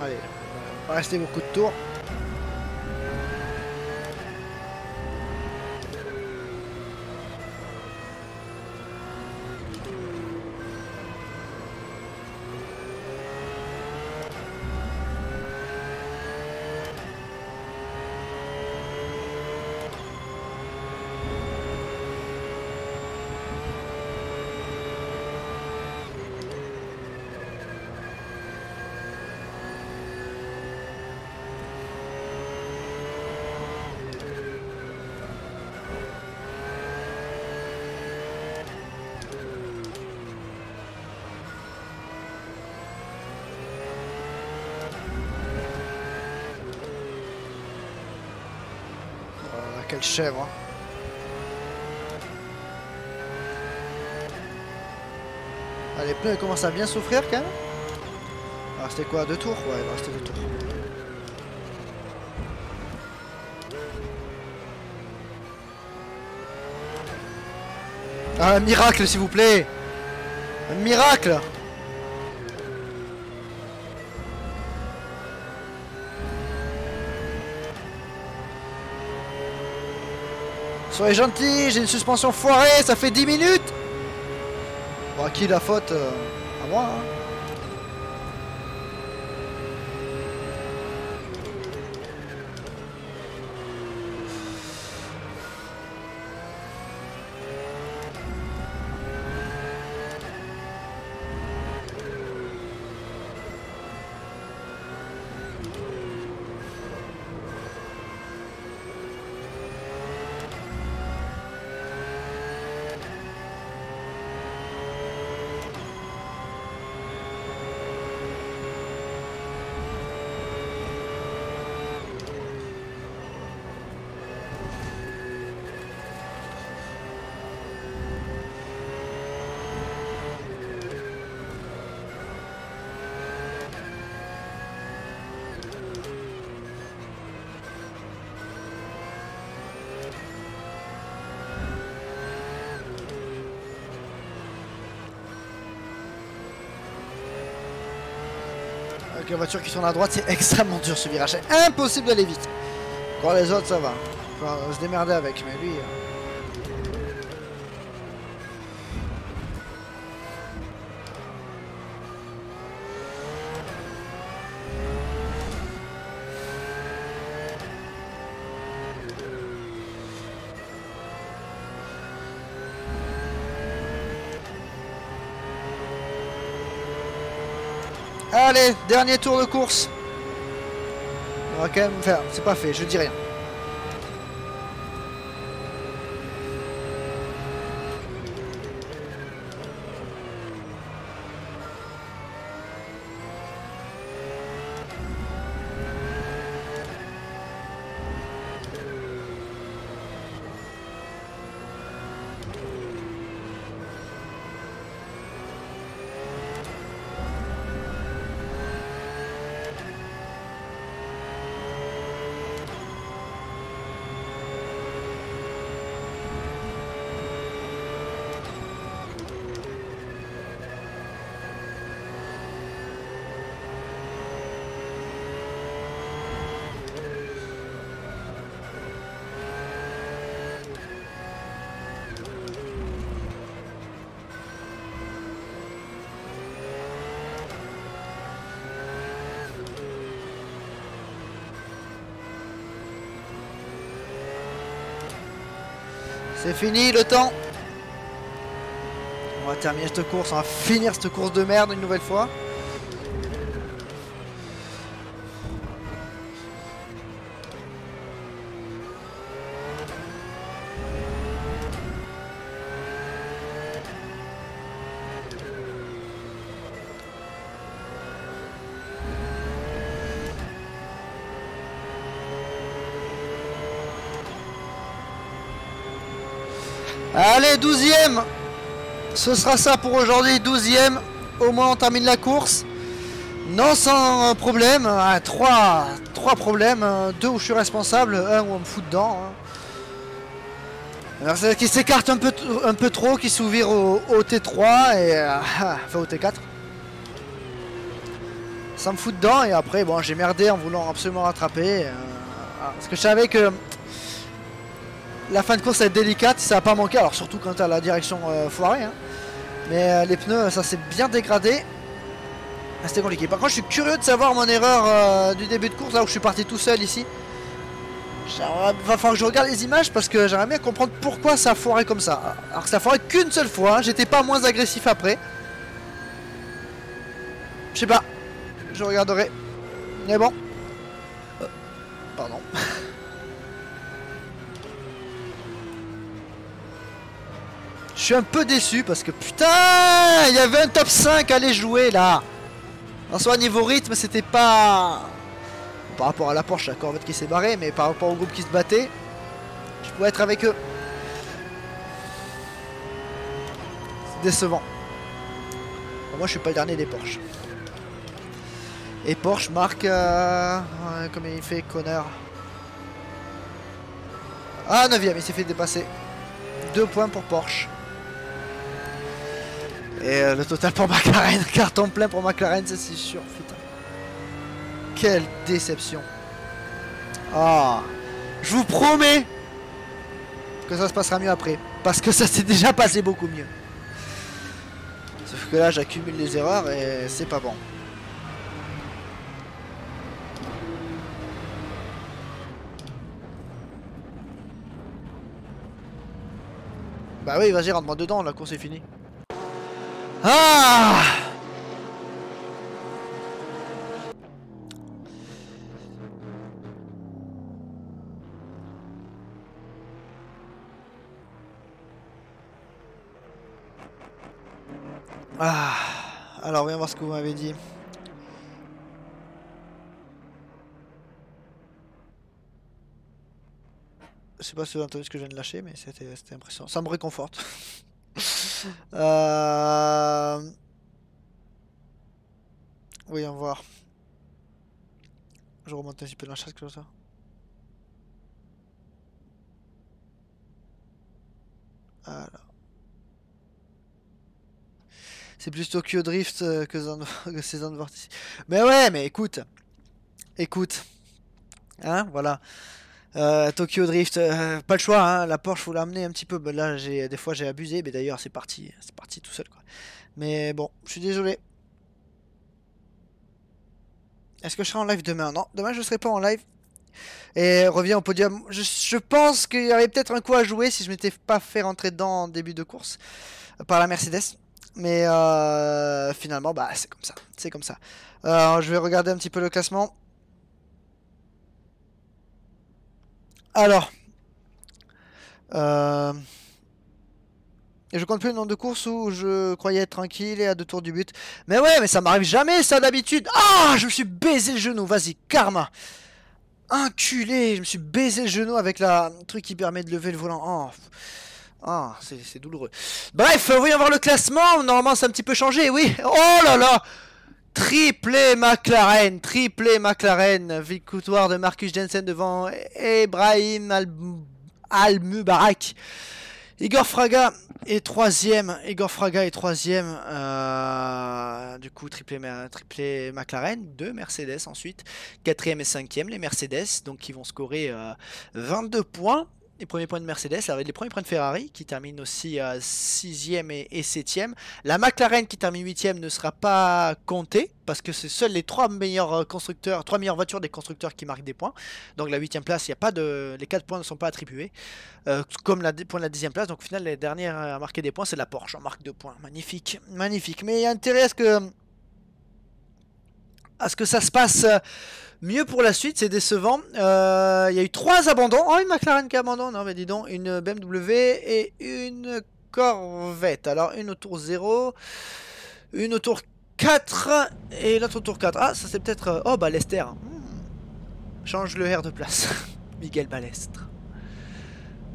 Allez, pas rester beaucoup de tours. Quelle chèvre, hein. Ah, les pneus commencent à bien souffrir quand même. Il va rester quoi, 2 tours? Ouais, il va rester 2 tours. Ah, un miracle s'il vous plaît. Un miracle. Soyez gentils, j'ai une suspension foirée, ça fait 10 minutes. Bon, à qui la faute? À moi, hein. Avec les voitures qui sont à droite, c'est extrêmement dur ce virage. C'est impossible d'aller vite. Quand les autres, ça va. Faut se démerder avec, mais lui... Allez, dernier tour de course. On va quand même faire... C'est pas fait, je dis rien. C'est fini le temps. On va terminer cette course, on va finir cette course de merde une nouvelle fois. Allez, 12e. Ce sera ça pour aujourd'hui, 12e. Au moins on termine la course. Non sans problème. Trois problèmes. Deux où je suis responsable, un où on me fout dedans. Alors c'est qui s'écarte un peu trop, qui s'ouvre au T3 et enfin au T4. Ça me fout dedans et après bon j'ai merdé en voulant absolument rattraper. Parce que je savais que la fin de course est délicate, ça va pas manquer, alors surtout quand tu as la direction foirée. Hein. Mais les pneus, ça s'est bien dégradé. C'était compliqué. Par contre, je suis curieux de savoir mon erreur du début de course, là où je suis parti tout seul ici. Va falloir que je regarde les images parce que j'aimerais bien comprendre pourquoi ça a foiré comme ça. Alors que ça a foiré qu'une seule fois, hein. J'étais pas moins agressif après. Je sais pas, je regarderai. Mais bon. Pardon. Je suis un peu déçu parce que putain, il y avait un top 5 à aller jouer là. En soit niveau rythme, c'était pas par rapport à la Porsche, la Corvette qui s'est barrée, mais par rapport au groupe qui se battait, je pouvais être avec eux. C'est décevant. Bon, moi, je suis pas le dernier des Porsche. Et Porsche marque comme il fait connard. Ah, 9ème, il s'est fait dépasser. 2 points pour Porsche. Et le total pour McLaren, carton plein pour McLaren, ça c'est sûr, putain. Quelle déception. Ah, je vous promets que ça se passera mieux après. Parce que ça s'est déjà passé beaucoup mieux. Sauf que là j'accumule les erreurs et c'est pas bon. Bah oui, vas-y, rentre-moi dedans, la course est finie. Ah! Ah! Alors, viens voir ce que vous m'avez dit. Je sais pas si vous avez entendu ce que je viens de lâcher, mais c'était impressionnant. Ça me réconforte. Voyons voir. Je remonte un petit peu dans la chasse comme ça. Alors. C'est plus Tokyo Drift que ces zones vortices. Mais ouais, mais écoute. Écoute. Hein, voilà. Tokyo Drift, pas le choix, hein, la Porsche faut l'amener un petit peu. Ben là, des fois j'ai abusé, mais d'ailleurs c'est parti tout seul quoi. Mais bon, je suis désolé. Est-ce que je serai en live demain? Non, demain je serai pas en live. Et reviens au podium. Je pense qu'il y avait peut-être un coup à jouer si je m'étais pas fait rentrer dedans en début de course par la Mercedes. Mais finalement, bah c'est comme ça. C'est comme ça. Je vais regarder un petit peu le classement. Alors, et je compte plus le nombre de courses où je croyais être tranquille et à 2 tours du but. Mais ouais, mais ça m'arrive jamais ça d'habitude. Ah, je me suis baisé le genou. Vas-y, karma. Enculé, je me suis baisé le genou avec le truc qui permet de lever le volant. Oh, ah, c'est douloureux. Bref, voyons voir le classement. Normalement, ça a un petit peu changé, oui. Oh là là. Triplé McLaren, victoire de Marcus Jensen devant Ebrahim Al-Mubarak. Igor Fraga est troisième. Du coup, triplé McLaren. 2 Mercedes ensuite. 4ème et 5ème les Mercedes. Donc, ils vont scorer 22 points. les premiers points de Mercedes, avec les premiers points de Ferrari qui termine aussi à 6e et 7e. La McLaren qui termine 8e ne sera pas comptée parce que c'est seuls les 3 meilleurs constructeurs, 3 meilleures voitures des constructeurs qui marquent des points. Donc la 8e place, il y a pas de, les 4 points ne sont pas attribués. Comme la point de la 10e place. Donc au final, les dernières à marquer des points, c'est la Porsche. On marque 2 points. Magnifique, magnifique. Mais il y a intérêt à ce que ça se passe mieux pour la suite, c'est décevant. Il y a eu 3 abandons. Oh, une McLaren qui abandonne. Non, mais dis donc, une BMW et une Corvette. Alors, une au tour 0, une au tour 4 et l'autre au tour 4. Ah, ça c'est peut-être... Oh, Ballester. Change le R de place. Miguel Balestre.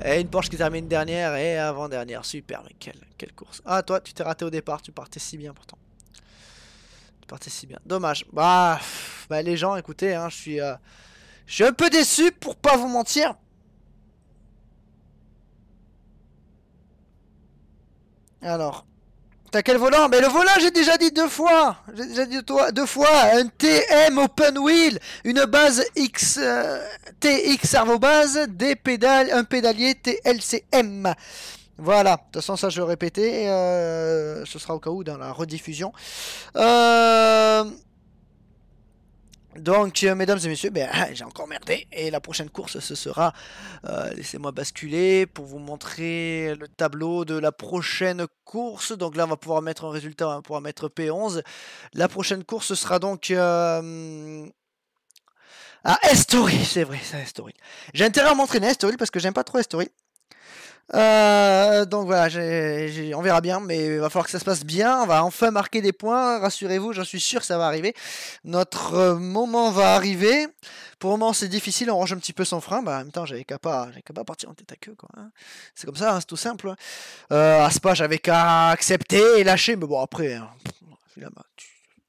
Et une Porsche qui termine dernière et avant-dernière. Super, mais quelle course. Ah, toi, tu t'es raté au départ. Tu partais si bien pourtant. Partait si bien. Dommage. Bah les gens, écoutez, hein, je suis un peu déçu pour pas vous mentir. Alors, t'as quel volant? Mais le volant, j'ai déjà dit 2 fois. J'ai déjà dit 2 fois. Un TM Open Wheel, une base X, TX Servo Base, des pédales, un pédalier TLCM. Voilà, de toute façon ça je vais répéter, ce sera au cas où dans la rediffusion. Donc, mesdames et messieurs, ben, j'ai encore merdé. Et la prochaine course, ce sera... laissez-moi basculer pour vous montrer le tableau de la prochaine course. Donc là, on va pouvoir mettre un résultat, on va pouvoir mettre P11. La prochaine course sera donc... à Estoril, c'est vrai, c'est Estoril. J'ai intérêt à m'entraîner à Estoril parce que j'aime pas trop Estoril. Donc voilà, on verra bien, mais il va falloir que ça se passe bien. On va enfin marquer des points, rassurez-vous, j'en suis sûr que ça va arriver. Notre moment va arriver. Pour le moment, c'est difficile, on range un petit peu son frein. Bah, en même temps, j'avais qu'à pas partir en tête à queue, quoi. Hein. C'est comme ça, hein, c'est tout simple. À Spa, j'avais qu'à accepter et lâcher, mais bon, après, hein, finalement,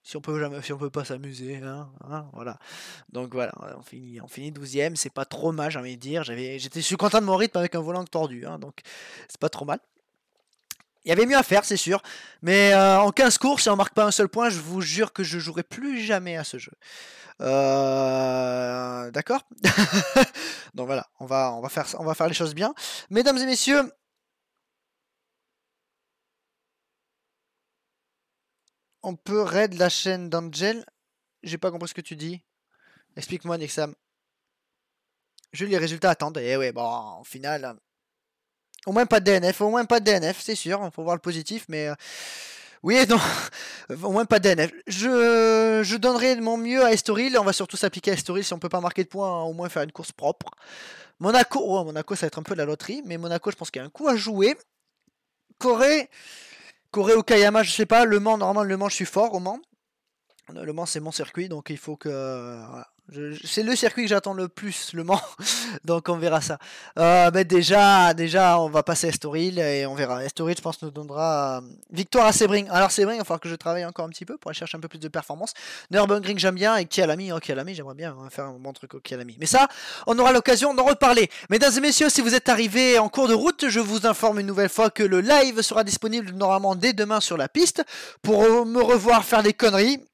si on peut pas s'amuser, hein, voilà. Donc voilà, on finit 12e, c'est pas trop mal, j'ai envie de dire. Je suis content de mon rythme avec un volant tordu, hein, donc c'est pas trop mal. Il y avait mieux à faire, c'est sûr. Mais en 15 courses, si on marque pas un seul point, je vous jure que je jouerai plus jamais à ce jeu. D'accord. Donc voilà, on va faire les choses bien. Mesdames et messieurs, on peut raid la chaîne d'Angel. J'ai pas compris ce que tu dis. Explique-moi, Nixam. Juste les résultats attendent. Et ouais, bon, au final, au moins pas de DNF, au moins pas de DNF, c'est sûr. Il faut voir le positif, mais oui et non. Au moins pas de DNF. Je donnerai de mon mieux à Estoril. On va surtout s'appliquer à Estoril si on peut pas marquer de points, au moins faire une course propre. Monaco, oh, Monaco, ça va être un peu de la loterie, mais Monaco, je pense qu'il y a un coup à jouer. Corée ou Kayama, je sais pas. Le Mans, normalement, le Mans, je suis fort au Mans. Le Mans, c'est mon circuit, donc il faut que. Voilà. C'est le circuit que j'attends le plus, le Mans. Donc on verra ça. Mais déjà, on va passer à Estoril et on verra. Estoril, je pense, nous donnera victoire à Sebring. Alors Sebring, il va falloir que je travaille encore un petit peu pour aller chercher un peu plus de performance. Nürburgring, j'aime bien. Et Kyalami, j'aimerais bien faire un bon truc au Kyalami. Mais ça, on aura l'occasion d'en reparler. Mesdames et messieurs, si vous êtes arrivés en cours de route, je vous informe une nouvelle fois que le live sera disponible normalement dès demain sur la piste. Pour me revoir faire des conneries.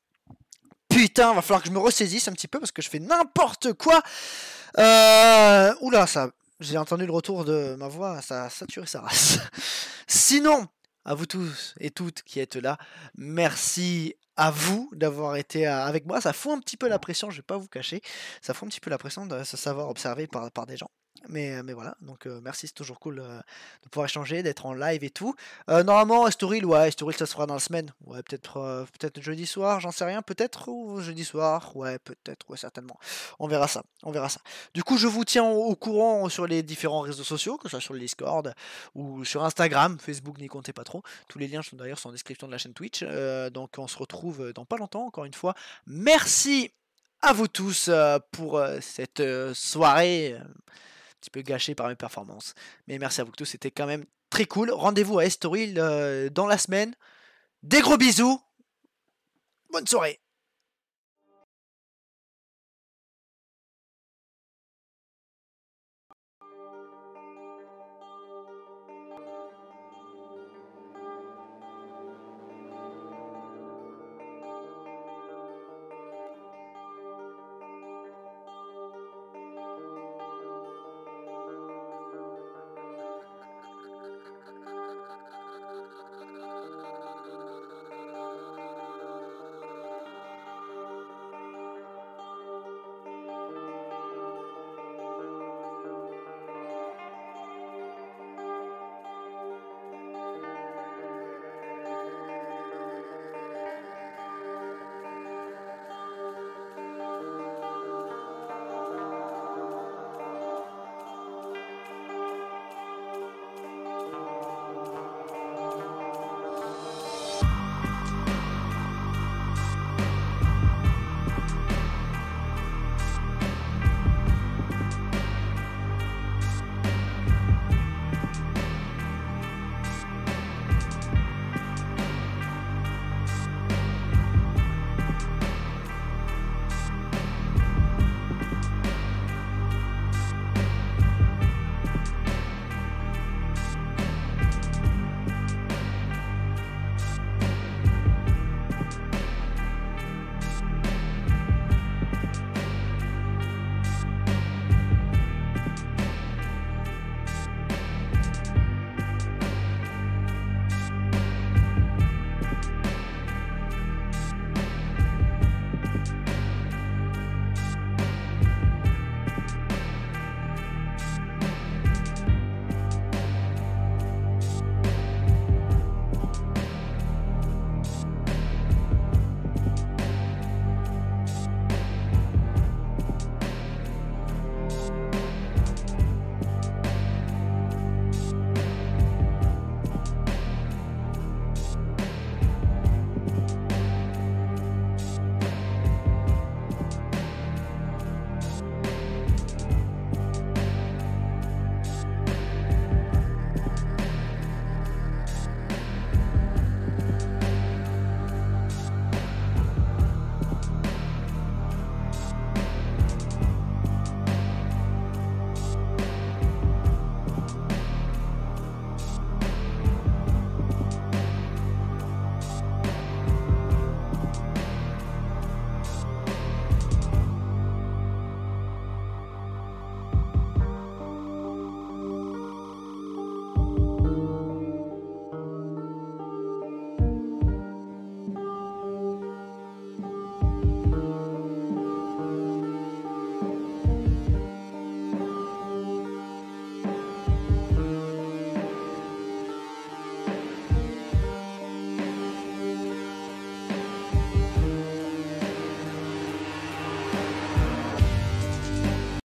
Putain, va falloir que je me ressaisisse un petit peu parce que je fais n'importe quoi. Oula, ça, j'ai entendu le retour de ma voix, ça a saturé sa race. Sinon, à vous tous et toutes qui êtes là, merci à vous d'avoir été avec moi. Ça fout un petit peu la pression, je vais pas vous cacher. Ça fout un petit peu la pression de se savoir observé par des gens. Mais voilà, donc merci, c'est toujours cool de pouvoir échanger, d'être en live et tout. Normalement, Estoril, ça se fera dans la semaine. Ouais, peut-être jeudi soir, j'en sais rien. Peut-être ou jeudi soir, ouais, peut-être, ouais, certainement. On verra ça, Du coup, je vous tiens au courant sur les différents réseaux sociaux, que ce soit sur le Discord ou sur Instagram, Facebook, n'y comptez pas trop. Tous les liens sont d'ailleurs en description de la chaîne Twitch. Donc on se retrouve dans pas longtemps, encore une fois. Merci à vous tous pour cette soirée petit peu gâché par mes performances. Mais merci à vous tous, c'était quand même très cool. Rendez-vous à Estoril dans la semaine. Des gros bisous. Bonne soirée.